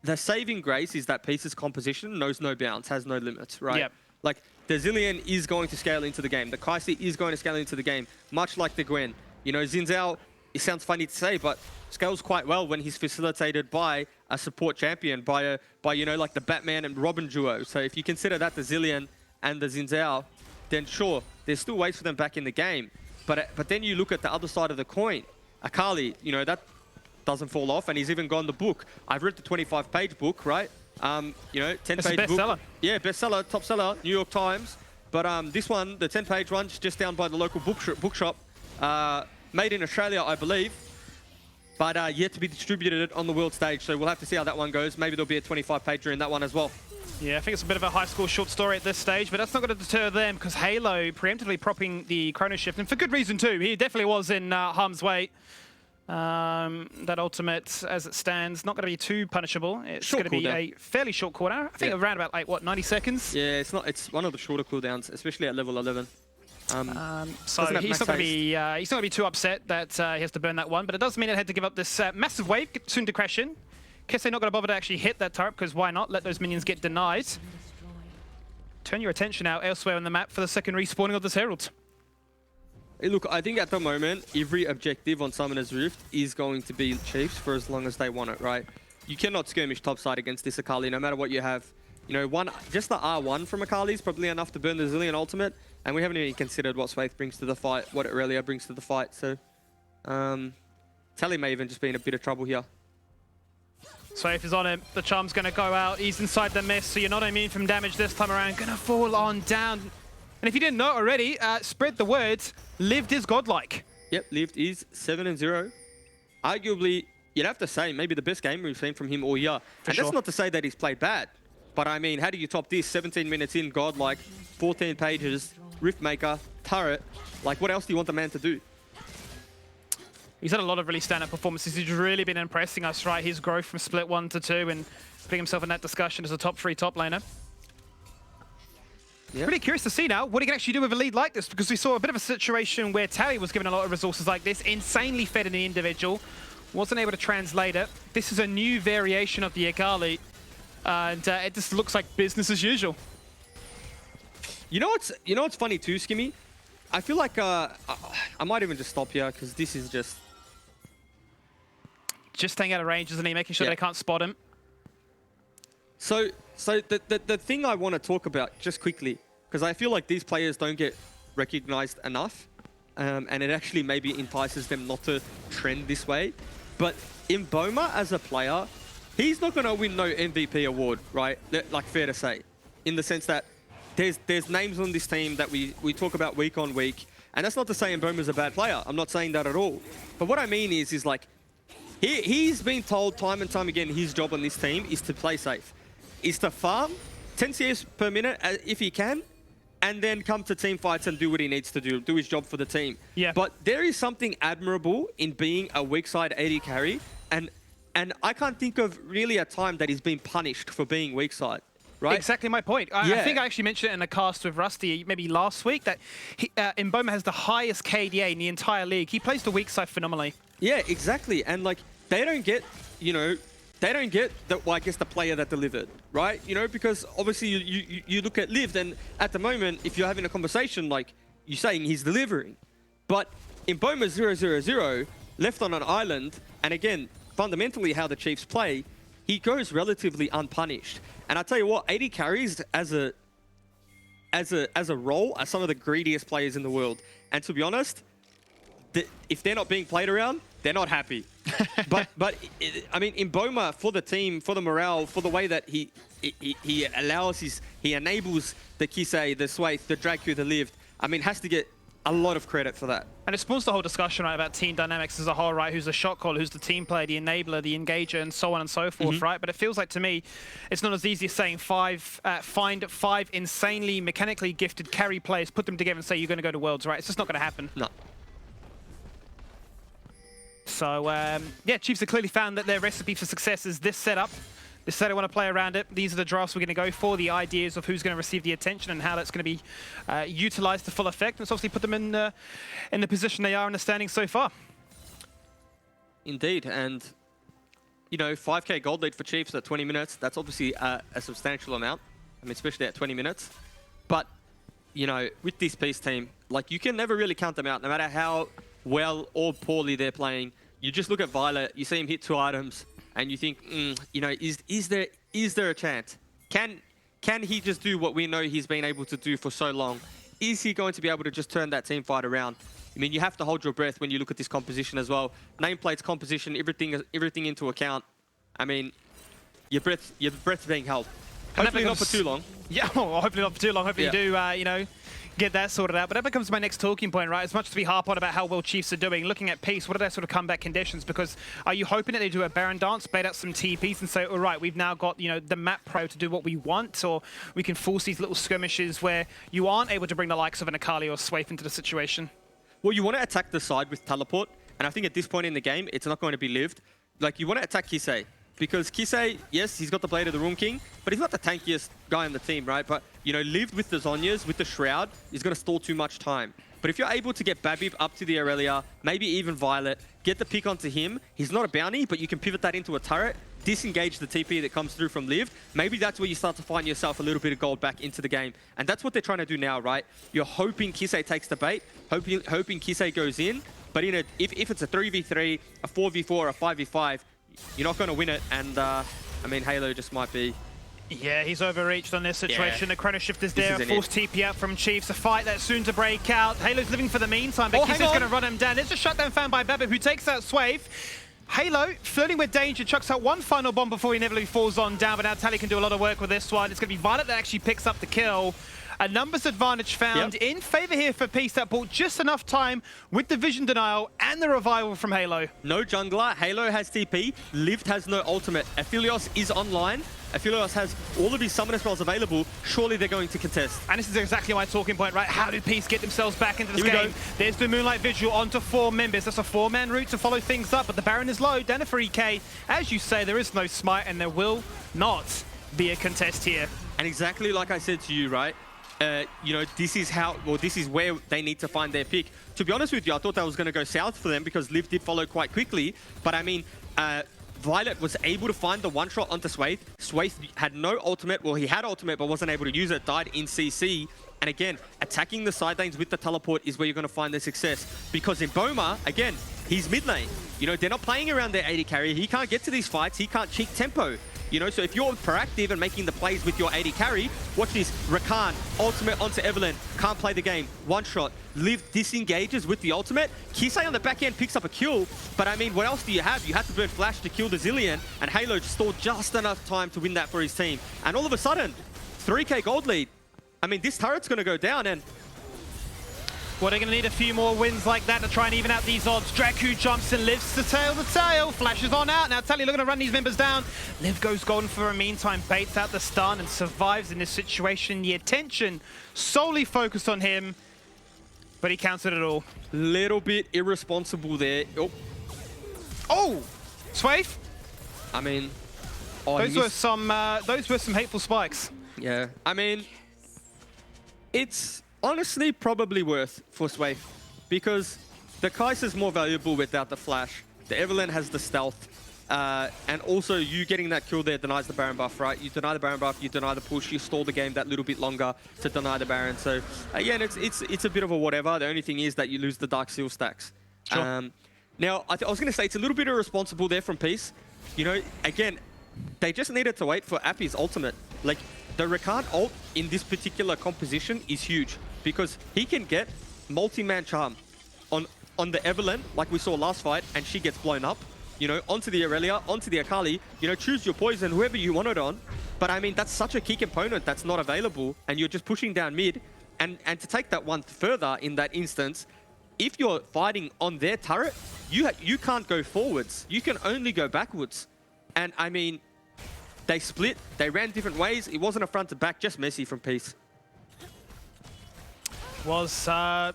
The saving grace is that Peace's composition knows no bounds, has no limits, right? Yep. Like, the Zilean is going to scale into the game. The Kai'Sa is going to scale into the game, much like the Gwen. You know, Xin Zhao, it sounds funny to say, but scales quite well when he's facilitated by a support champion, by you know, like the Batman and Robin duo. So if you consider that the Zilean and the Xin Zhao, then sure, there's still ways for them back in the game. But then you look at the other side of the coin. Akali, you know, that doesn't fall off, and he's even gone the book. I've read the 25-page book, right? You know, 10-page book. Bestseller. Yeah, bestseller, top seller, New York Times. But this one, the 10-page one's just down by the local bookshop. Made in Australia, I believe, but yet to be distributed on the world stage. So we'll have to see how that one goes. Maybe there'll be a 25-pager in that one as well. Yeah, I think it's a bit of a high school short story at this stage, but that's not going to deter them because Halo preemptively propping the Chrono Shift, and for good reason too. He definitely was in harm's way. That ultimate, as it stands, not going to be too punishable. It's going to be a fairly short cooldown. I think around about, like, what, 90 seconds? Yeah, it's one of the shorter cooldowns, especially at level 11. So he's not going to be too upset that he has to burn that one, but it does mean it had to give up this massive wave soon to crash in. Kisse not going to bother to actually hit that turret, because why not? Let those minions get denied. Turn your attention now elsewhere on the map for the second respawning of this Herald. Hey, look, I think at the moment, every objective on Summoner's Rift is going to be Chiefs for as long as they want it, right? You cannot skirmish topside against this Akali, no matter what you have. You know, just the R1 from Akali is probably enough to burn the Zilean ultimate, and we haven't even considered what Swathe brings to the fight, what Aurelia brings to the fight, so... Tally may even just be in a bit of trouble here. Swathe is on him. The charm's going to go out. He's inside the mist, so you're not immune from damage this time around. Going to fall on down. And if you didn't know already, spread the words. Lived is godlike. Yep, Lived is 7-0. Arguably, you'd have to say, maybe the best game we've seen from him all year. And that's not to say that he's played bad. But I mean, how do you top this? 17 minutes in, godlike, 14 pages, Rift Maker, turret. Like, what else do you want the man to do? He's had a lot of really standout performances. He's really been impressing us, right? His growth from Split 1 to 2 and putting himself in that discussion as a top 3 top laner. Yep. Pretty curious to see now what he can actually do with a lead like this, because we saw a bit of a situation where Tally was given a lot of resources like this, insanely fed in the individual, wasn't able to translate it. This is a new variation of the Akali, and it just looks like business as usual. You know what's funny too, Skimmy? I feel like I might even just stop here, because this is just staying out of range, isn't he? Making sure they can't spot him. So the thing I want to talk about just quickly, because I feel like these players don't get recognized enough, and it actually maybe entices them not to trend this way. But in Boma as a player, he's not going to win no MVP award, right? Like, fair to say, in the sense that there's names on this team that we talk about week on week, and that's not to say Mboma's a bad player. I'm not saying that at all. But what I mean is like, he's been told time and time again his job on this team is to play safe, is to farm 10 CS per minute if he can, and then come to team fights and do what he needs to do his job for the team. Yeah. But there is something admirable in being a weak side AD carry, and I can't think of really a time that he's been punished for being weak side. Right? Exactly my point. I think I actually mentioned it in a cast with Rusty maybe last week that Mboma has the highest KDA in the entire league. He plays the weak side phenomenally. Yeah, exactly. And like, they don't get, well, I guess the player that delivered, right? Because obviously you look at Liv, and at the moment, if you're having a conversation, like, you're saying he's delivering. But in Mboma 0-0-0, left on an island, and again, fundamentally how the Chiefs play, he goes relatively unpunished. And I tell you what, AD carries as a role are some of the greediest players in the world. And to be honest, if they're not being played around, they're not happy. but I mean, in Boma, for the team, for the morale, for the way that he enables the Kisei, the Swaith, the Dracu, the Liv, I mean, has to get a lot of credit for that. And it spawns the whole discussion, right, about team dynamics as a whole, right? Who's the shot caller, who's the team player, the enabler, the engager, and so on and so forth, right? But it feels like, to me, it's not as easy as saying find 5 insanely mechanically gifted carry players, put them together and say you're going to go to Worlds, right? It's just not going to happen. No. So, yeah, Chiefs have clearly found that their recipe for success is this setup. They say they want to play around it. These are the drafts we're going to go for, the ideas of who's going to receive the attention and how that's going to be utilized to full effect. And it's obviously put them in the position they are in the standings so far. Indeed. And, 5k gold lead for Chiefs at 20 minutes. That's obviously a substantial amount. I mean, especially at 20 minutes. But, with this Peace team, like, you can never really count them out, no matter how well or poorly they're playing. You just look at Violet, you see him hit 2 items, and you think, is there a chance? Can he just do what we know he's been able to do for so long? Is he going to be able to just turn that team fight around? I mean, you have to hold your breath when you look at this composition as well. Nameplates, composition, everything into account. I mean, your breath's being held. Hopefully not for too long. Yeah, well, hopefully not for too long. Hopefully you do, get that sorted out. But that becomes my next talking point, right? As much as we harp on about how well Chiefs are doing, looking at Peace, what are their sort of comeback conditions? Because are you hoping that they do a Baron dance, bait out some TPs and say, all right, we've now got, the map pro to do what we want, or we can force these little skirmishes where you aren't able to bring the likes of an Akali or Swaith into the situation? Well, you want to attack the side with teleport, and I think at this point in the game, it's not going to be lived. Like, you want to attack Kisei, because Kisei, yes, he's got the Blade of the Ruin King, but he's not the tankiest guy on the team, right? But, lived with the Zhonyas, with the Shroud, is going to stall too much time. But if you're able to get Babib up to the Aurelia, maybe even Violet, get the pick onto him, he's not a bounty, but you can pivot that into a turret, disengage the TP that comes through from Liv, maybe that's where you start to find yourself a little bit of gold back into the game. And that's what they're trying to do now, right? You're hoping Kisei takes the bait, hoping Kisei goes in, but if it's a 3v3, a 4v4, or a 5v5, you're not going to win it, and I mean, Halo just might be... Yeah, he's overreached on this situation. Yeah. The Chrono Shift is there, forced TP out from Chiefs, a fight that's soon to break out. Halo's living for the meantime, but Kisei's going to run him down. There's a shutdown found by Babib, who takes out Swaith. Halo, flirting with danger, chucks out one final bomb before he inevitably falls on down, but now Tally can do a lot of work with this one. It's going to be Violet that actually picks up the kill. A numbers advantage found in favor here for Peace that bought just enough time with the vision denial and the revival from Halo. No jungler, Halo has TP, Liv has no ultimate, Aphelios is online, Aphelios has all of his summoner spells available, surely they're going to contest. And this is exactly my talking point, right? How did Peace get themselves back into this game? There's the Moonlight Vigil onto 4 members. That's a 4-man route to follow things up, but the Baron is low, down to 3k. As you say, there is no smite, and there will not be a contest here. And exactly like I said to you, right? This is where they need to find their pick. To be honest with you, I thought that was going to go south for them because Liv did follow quite quickly. But I mean, Violet was able to find the one-shot onto Swaith. Swaith had no ultimate. Well, he had ultimate, but wasn't able to use it. Died in CC. And again, attacking the side lanes with the teleport is where you're going to find the success. Because in Boma, again, he's mid lane. You know, they're not playing around their AD carry. He can't get to these fights. He can't cheat tempo. You know, so if you're proactive and making the plays with your AD carry, watch this. Rakan, ultimate onto Evelyn. Can't play the game. One shot. Liv disengages with the ultimate. Kisei on the back end picks up a kill. But I mean, what else do you have? You had to burn Flash to kill the Zillion. And Halo stalled just enough time to win that for his team. And all of a sudden, 3k gold lead. I mean, this turret's going to go down. And well, they're going to need a few more wins like that to try and even out these odds. Draku jumps and lives to tail the tail. Flashes on out. Now Tally looking to run these members down. Liv goes golden for a meantime, baits out the stun and survives in this situation. The attention solely focused on him, but he counted it all. little bit irresponsible there. Oh! Swaif? I mean, those were some hateful spikes. Yeah, I mean, it's honestly probably worth for Swaif because the Kai'Sa's more valuable without the flash. The Evelyn has the stealth. And also you getting that kill there denies the Baron buff, right? You deny the Baron buff, you deny the push, you stall the game that little bit longer to deny the Baron. So again, it's a bit of a whatever. The only thing is that you lose the Dark Seal stacks. Sure. Now, I was going to say it's a little bit irresponsible there from Peace. You know, again, they just needed to wait for Appy's ultimate. Like, the Rakan ult in this particular composition is huge because he can get multi-man charm on the Evelyn, like we saw last fight, and she gets blown up. You know, onto the Aurelia, onto the Akali, you know, choose your poison, whoever you want it on. But I mean, that's such a key component that's not available, and you're just pushing down mid. And to take that one further in that instance, if you're fighting on their turret, you can't go forwards. You can only go backwards. And I mean, they split, they ran different ways. It wasn't a front to back, just messy from Peace. Was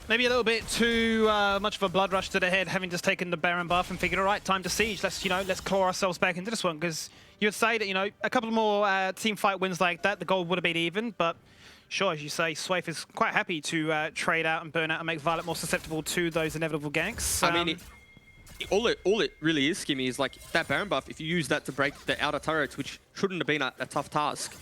maybe a little bit too much of a blood rush to the head, having just taken the Baron buff and figured, all right, time to siege. Let's claw ourselves back into this one, because you would say that, you know, a couple more team fight wins like that, the gold would have been even. But sure, as you say, Swaif is quite happy to trade out and burn out and make Violet more susceptible to those inevitable ganks. I mean, all it really is, Skimmy, is like that Baron buff. If you use that to break the outer turrets, which shouldn't have been a tough task,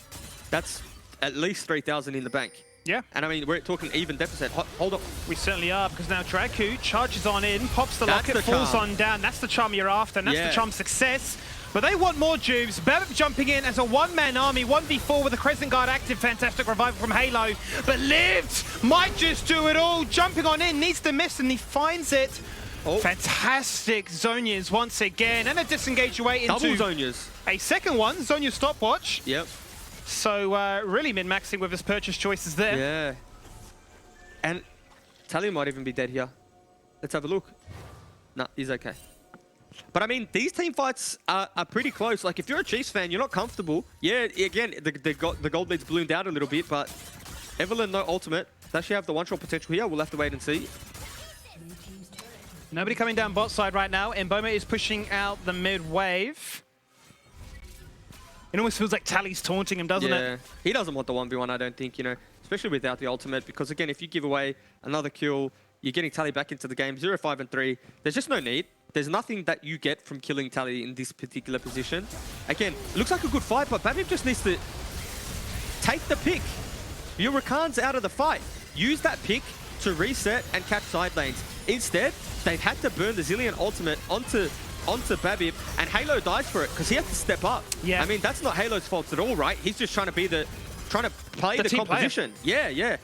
that's at least 3,000 in the bank. Yeah. And I mean, we're talking even deficit. Hold up. We certainly are, because now Draku charges on in, pops the locket, falls on down. That's the charm you're after, and that's the charm success. But they want more Jubes. Babip jumping in as a one-man army, 1v4 with a Crescent Guard active. Fantastic revival from Halo. But Lived might just do it all. Jumping on in, needs to miss, and he finds it. Oh. Fantastic Zonias once again, and a disengage away into double Zonias. A second one, Zonia stopwatch. Yep. So really min-maxing with his purchase choices there. Yeah. And Tally might even be dead here. Let's have a look. Nah, he's okay. But I mean, these team fights are pretty close. Like, if you're a Chiefs fan, you're not comfortable. Yeah, again, the gold lead's ballooned out a little bit, but Evelyn, no ultimate. Does she have the one-shot potential here? We'll have to wait and see. Nobody coming down bot side right now. Mboma is pushing out the mid wave. It almost feels like Tally's taunting him, doesn't it? Yeah, he doesn't want the 1v1, I don't think, you know, especially without the ultimate, because again, if you give away another kill, you're getting Tally back into the game, 0, 5, and 3. There's just no need. There's nothing that you get from killing Tally in this particular position. Again, it looks like a good fight, but Babip just needs to take the pick. Your Rakan's out of the fight. Use that pick to reset and catch side lanes. Instead, they've had to burn the Zillion ultimate onto Babip, and Halo dies for it because he has to step up. Yeah. I mean, that's not Halo's fault at all, right? He's just trying to play the composition. Player. Yeah.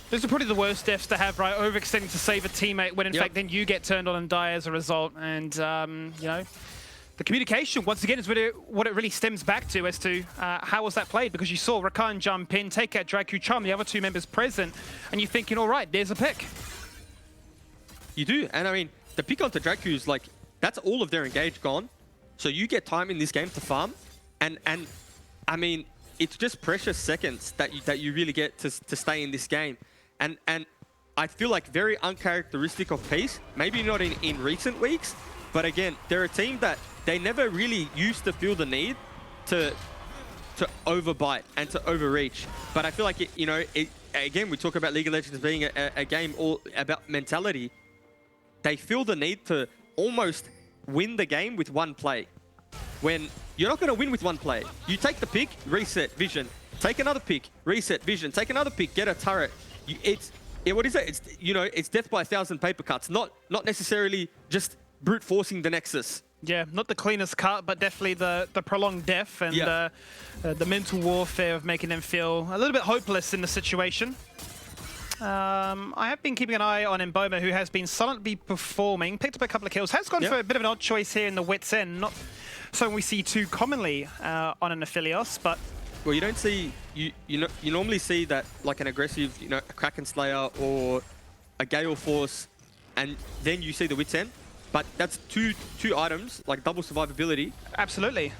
Those are probably the worst deaths to have, right? Overextending to save a teammate when in fact then you get turned on and die as a result. And you know, the communication once again is what it really stems back to as to how was that played, because you saw Rakan jump in, take out Draku, charm the other two members present, and you're thinking, all right, there's a pick. You do, and I mean, the pick onto Draku is like, that's all of their engage gone. So you get time in this game to farm. And I mean, it's just precious seconds that you really get to stay in this game. And I feel like very uncharacteristic of Peace. Maybe not in recent weeks, but again, they're a team that they never really used to feel the need to overbite and to overreach. But I feel like, again, we talk about League of Legends being a game all about mentality. They feel the need to almost win the game with one play. When you're not going to win with one play. You take the pick, reset, vision. Take another pick, reset, vision. Take another pick, get a turret. It Yeah, what is it? It's, you know, it's death by 1,000 paper cuts, not necessarily just brute forcing the Nexus. Yeah, not the cleanest cut, but definitely the prolonged death and the mental warfare of making them feel a little bit hopeless in the situation. I have been keeping an eye on Mboma, who has been silently performing, picked up a couple of kills, has gone for a bit of an odd choice here in the Wit's End, not something we see too commonly on an Aphelios, but... Well, you don't see, you normally see that like an aggressive, you know, a Kraken Slayer or a Gale Force, and then you see the Wit's End. But that's two items, like double survivability. Absolutely.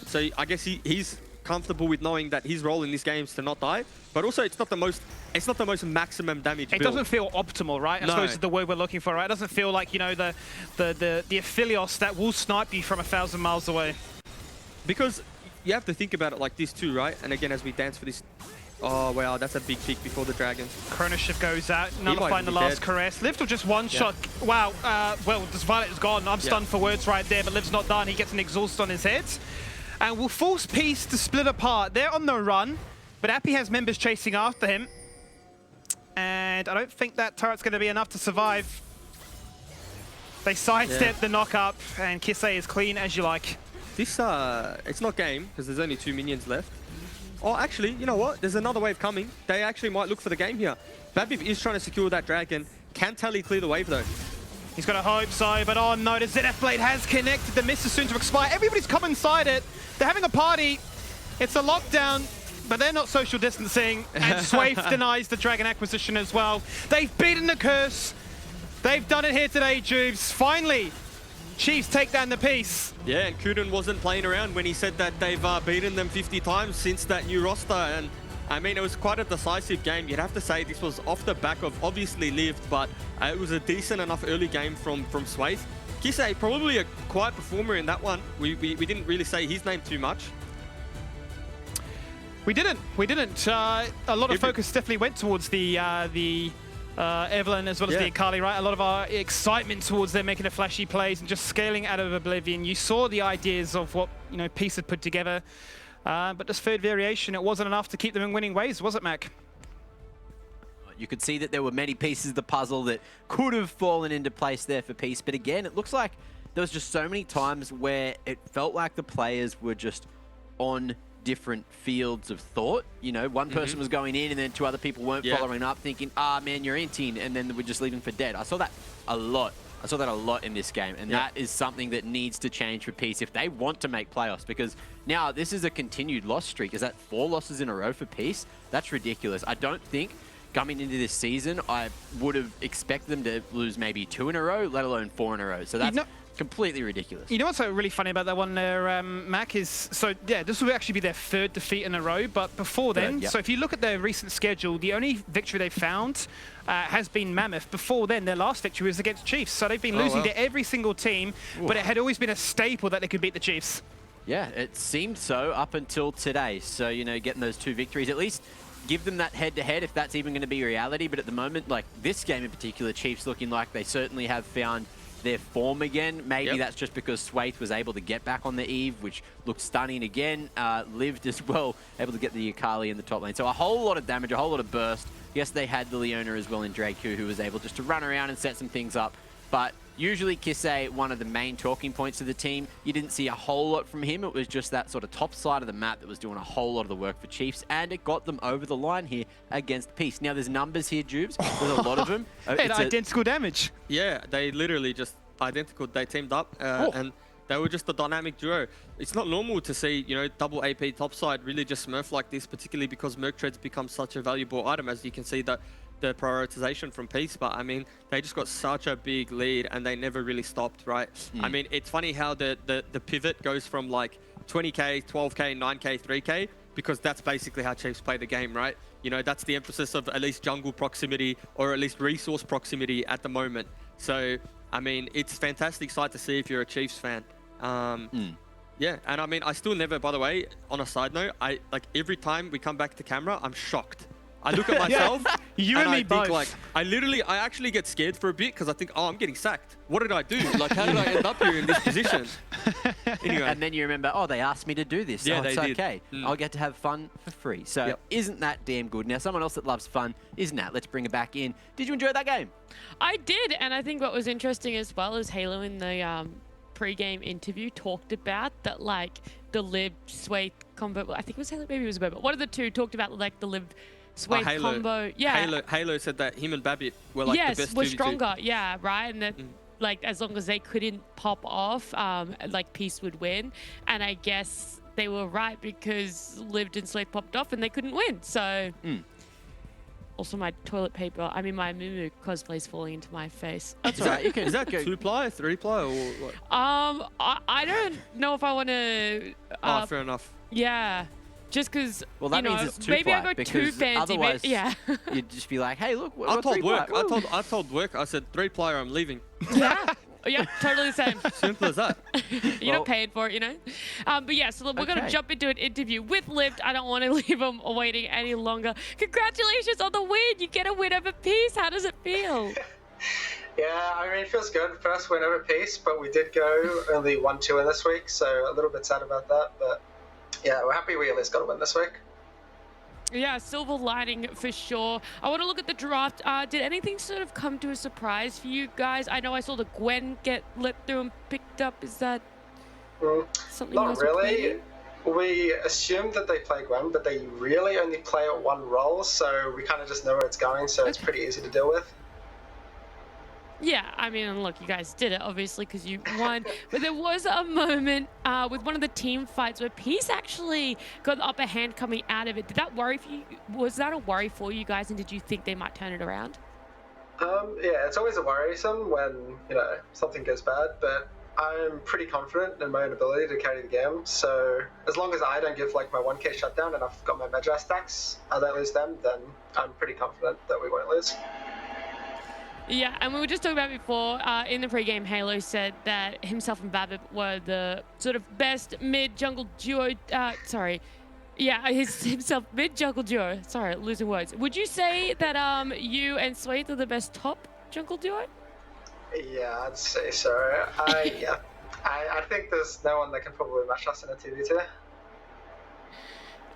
So I guess he's comfortable with knowing that his role in this game is to not die, but also it's not the most maximum damage It build. doesn't feel optimal, right? I suppose is the word we're looking for, right? It doesn't feel like, you know, the Aphelios that will snipe you from 1,000 miles away. Because you have to think about it like this too, right? And again, as we dance for this... Oh, wow, that's a big peek before the dragon. Chrono Shift goes out, nullifying the last caress. Liv will just one shot. Wow, well, this Violet is gone. I'm stunned for words right there, but Liv's not done. He gets an exhaust on his head. And will force Peace to split apart. They're on the run, but Appy has members chasing after him. And I don't think that turret's going to be enough to survive. They sidestep the knock-up, and Kisei is clean as you like. This, it's not game, because there's only 2 minions left. Oh, actually, you know what? There's another wave coming. They actually might look for the game here. Babib is trying to secure that dragon. Can Tally clear the wave, though? He's got to hope so, but oh no, the ZF Blade has connected. The miss is soon to expire. Everybody's come inside it. They're having a party. It's a lockdown, but they're not social distancing. And Swaif denies the dragon acquisition as well. They've beaten the curse. They've done it here today, Jubes. Finally, Chiefs take down the piece. Yeah, and Kuden wasn't playing around when he said that they've beaten them 50 times since that new roster. And I mean, it was quite a decisive game. You'd have to say this was off the back of obviously Lived, but it was a decent enough early game from Swaith. Kisei, probably a quiet performer in that one. We didn't really say his name too much. We didn't. A lot of focus definitely went towards the Evelyn as well as the Akali, right? A lot of our excitement towards them making the flashy plays and just scaling out of Oblivion. You saw the ideas of what, you know, Peace had put together, but this third variation, it wasn't enough to keep them in winning ways, was it, Mac? You could see that there were many pieces of the puzzle that could have fallen into place there for Peace, but again, it looks like there was just so many times where it felt like the players were just on different fields of thought. You know, one person was going in and then 2 other people weren't following up, thinking, ah, man, you're inting, and then we're just leaving for dead. I saw that a lot. I saw that a lot in this game, and that is something that needs to change for Peace if they want to make playoffs, because now this is a continued loss streak. Is that 4 losses in a row for Peace? That's ridiculous. I don't think coming into this season, I would have expected them to lose maybe 2 in a row, let alone 4 in a row. So that's completely ridiculous. You know what's really funny about that one there, Mac, is, so yeah, this will actually be their 3rd defeat in a row, but before then, so if you look at their recent schedule, the only victory they've found has been Mammoth. Before then, their last victory was against Chiefs, so they've been losing to every single team, but it had always been a staple that they could beat the Chiefs. Yeah, it seemed so up until today. So, you know, getting those 2 victories, at least give them that head-to-head if that's even going to be reality. But at the moment, like this game in particular, Chiefs looking like they certainly have found their form again. Maybe that's just because Swaith was able to get back on the Eve, which looked stunning again. Lived as well, able to get the Akali in the top lane. So a whole lot of damage, a whole lot of burst. Yes, they had the Leona as well in Draku, who was able just to run around and set some things up. But usually Kisei, one of the main talking points of the team, you didn't see a whole lot from him. It was just that sort of top side of the map that was doing a whole lot of the work for Chiefs, and it got them over the line here against Peace. Now, there's numbers here, Jubes. There's a lot of them. It's identical damage. Yeah, they literally just identical. They teamed up and they were just a dynamic duo. It's not normal to see, you know, double AP topside really just smurf like this, particularly because Merc Tread's become such a valuable item, as you can see that the prioritization from Peace. But I mean, they just got such a big lead and they never really stopped, right? I mean, it's funny how the pivot goes from like 20k, 12k, 9k, 3k, because that's basically how Chiefs play the game, right? You know, that's the emphasis of at least jungle proximity or at least resource proximity at the moment. So, I mean, it's a fantastic sight to see if you're a Chiefs fan. Yeah, and I mean, I still never, by the way, on a side note, like every time we come back to camera, I'm shocked. I look at myself you and me I both. think like, I actually get scared for a bit because I think, oh, I'm getting sacked. What did I do? Like, how did I end up here in this position? Anyway. And then you remember, oh, they asked me to do this. Yeah, Oh, it's they did. okay. Mm. I'll get to have fun for free. So Yep. isn't that damn good? Now, someone else that loves fun is Nat. Let's bring her back in. Did you enjoy that game? I did, and I think what was interesting as well is Halo in the pre-game interview talked about that, like, the Liv Sway combo. Well, I think it was Halo, maybe it was Boba. One of the two talked about, like, the Liv Sway Halo. combo. Yeah. Halo said that him and Babbitt were like yes, the best were 2v2. stronger. Yeah, right. And that, like, as long as they couldn't pop off, like, Peace would win. And I guess they were right because Lived and Slate popped off and they couldn't win. So. Also, my toilet paper. I mean, my Mumu cosplay's falling into my face. That's all right. You can Is that go. 2-ply, 3-ply, or what? I don't know if I want to. Oh, fair enough. Yeah, just because. Well, that you know, means it's maybe I two-ply, go too because fancy. otherwise Yeah. you'd just be like, hey, look, we're I told work. three-ply. Woo. I told work. I said 3-ply, I'm leaving. Yeah. Yeah, totally the same. Simple as that. You're not paid for it, you know? But yeah, so we're going to Okay. jump into an interview with Lived. I don't want to leave them waiting any longer. Congratulations on the win. You get a win over Peace. How does it feel? Yeah, I mean, it feels good. First win over Peace, but we did go only 1-2 in this week, so a little bit sad about that. But yeah, we're happy we at least got a win this week. Yeah, silver lining for sure. I want to look at the draft. Did anything sort of come to a surprise for you guys? I know I saw the Gwen get let through and picked up. Is that something you Not guys were really. planning? We assumed that they play Gwen, but they really only play at one role, so we kind of just know where it's going, so it's pretty easy to deal with. Yeah, I mean, look, you guys did it, obviously, because you won. But there was a moment with one of the team fights where Peace actually got the upper hand coming out of it. Did that worry for you? Was that a worry for you guys, and did you think they might turn it around? Yeah, it's always a worrisome when, you know, something goes bad, but I'm pretty confident in my own ability to carry the game, so as long as I don't give, like, my 1k shutdown and I've got my Magi stacks, I don't lose them, then I'm pretty confident that we won't lose. Yeah, and we were just talking about before, in the pregame, Halo said that himself and Babbitt were the sort of best mid-jungle duo, himself mid-jungle duo, sorry, losing words. Would you say that you and Sweet are the best top jungle duo? Yeah, I'd say so. I think there's no one that can probably match us in a 2v2.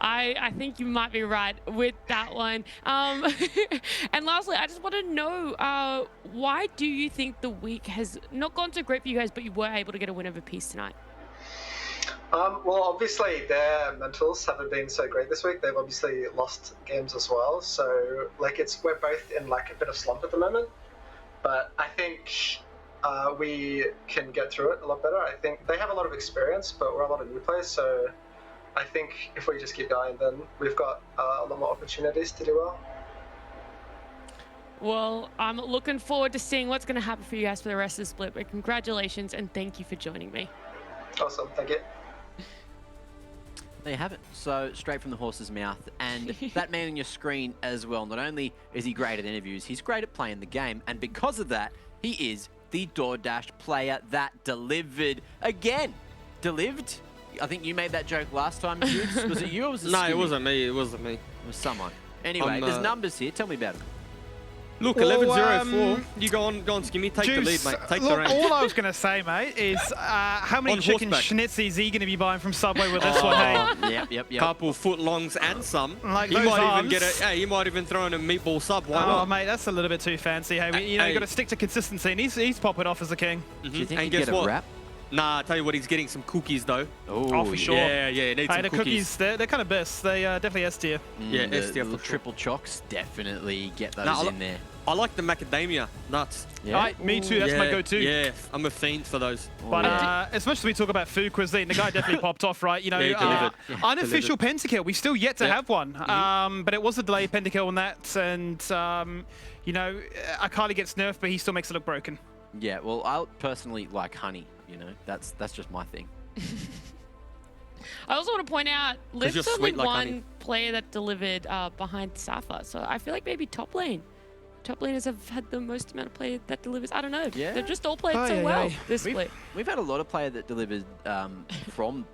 I think you might be right with that one. And lastly, I just want to know, why do you think the week has not gone so great for you guys, but you were able to get a win over Peace tonight? Well, obviously their mentals haven't been so great this week. They've obviously lost games as well, so like we're both in like a bit of slump at the moment. But I think we can get through it a lot better. I think they have a lot of experience, but we're a lot of new players, so I think if we just keep going, then we've got a lot more opportunities to do well. Well, I'm looking forward to seeing what's going to happen for you guys for the rest of the split. But congratulations and thank you for joining me. Awesome, thank you. There you have it. So straight from the horse's mouth. And that man on your screen as well, not only is he great at interviews, he's great at playing the game. And because of that, he is the DoorDash player that delivered again. Delivered? I think you made that joke last time, Hughes. Was it you or was it No, Skimmy? it wasn't me. It wasn't me. It was someone. Anyway, there's numbers here. Tell me about them. Look, Well, 11-0-4. You go on, Skimmy. Take the lead, mate. Take the look, reins. all I was going to say, mate, is how many On chicken horseback. schnitzels is he going to be buying from Subway with this one, hey? Yep. Couple footlongs and some. Like he those might arms. even get a. Hey, he might even throw in a meatball sub. Why Oh, not? mate, that's a little bit too fancy. Hey, you Hey. got to stick to consistency, and he's popping off as a king. Do you think And he'd guess get a what? wrap? Nah, I tell you what, he's getting some cookies though. Oh, for sure. Yeah, need Hey, some the cookies, they're kind of best. They definitely S tier. Yeah, the SDF for little sure. triple chocks, definitely get those Nah, in there. I like the macadamia nuts. Yeah. Right, me too. That's my Yeah, go-to. Yeah, I'm a fiend for those. But yeah. as much as we talk about food cuisine, the guy definitely popped off, right? You know, Yeah, he delivered. unofficial pentakill. We still yet to Yeah. have one, but it was a delayed pentakill on that, and you know, Akali gets nerfed, but he still makes it look broken. Yeah, well, I personally like honey, you know. That's just my thing. I also want to point out, Liv's you're only sweet like one honey. player that delivered behind Safa. So I feel like maybe top lane. Top laners have had the most amount of player that delivers. I don't know. Yeah. They've just all played Aye, so aye, well aye. this split. We've had a lot of player that delivered from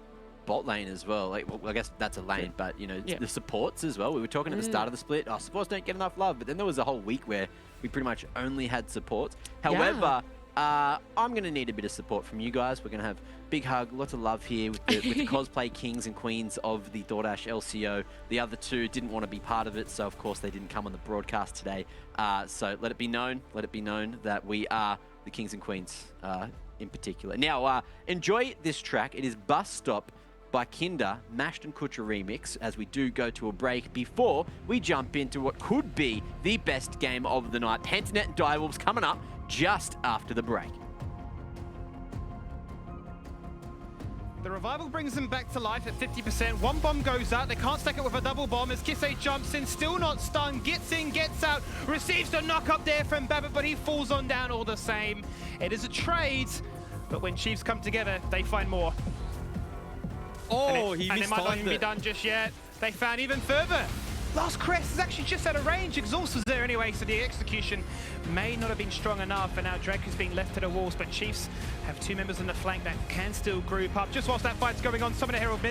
bot lane as well. Like, well, I guess that's a lane, but you know, Yeah. the supports as well. We were talking at the start of the split. Oh, supports don't get enough love, but then there was a whole week where we pretty much only had supports. However, I'm going to need a bit of support from you guys. We're going to have big hug, lots of love here with the cosplay kings and queens of the DoorDash LCO. The other two didn't want to be part of it, so of course they didn't come on the broadcast today. So let it be known that we are the kings and queens in particular. Now, enjoy this track. It is Bus Stop by Kinder, Mashed and Kucha remix, as we do go to a break before we jump into what could be the best game of the night. Pentanet and Direwolves coming up just after the break. The revival brings them back to life at 50%. One bomb goes out. They can't stack it with a double bomb as Kisei jumps in, still not stunned. Gets in, gets out, receives the knock up there from Babbitt, but he falls on down all the same. It is a trade, but when Chiefs come together, they find more. Oh, and it might not even be done just yet. They found even further. Last Crest is actually just out of range. Exhaust was there anyway, so the execution may not have been strong enough, and now Drake is being left to the walls, but Chiefs have two members on the flank that can still group up. Just whilst that fight's going on, Summoner Herald mid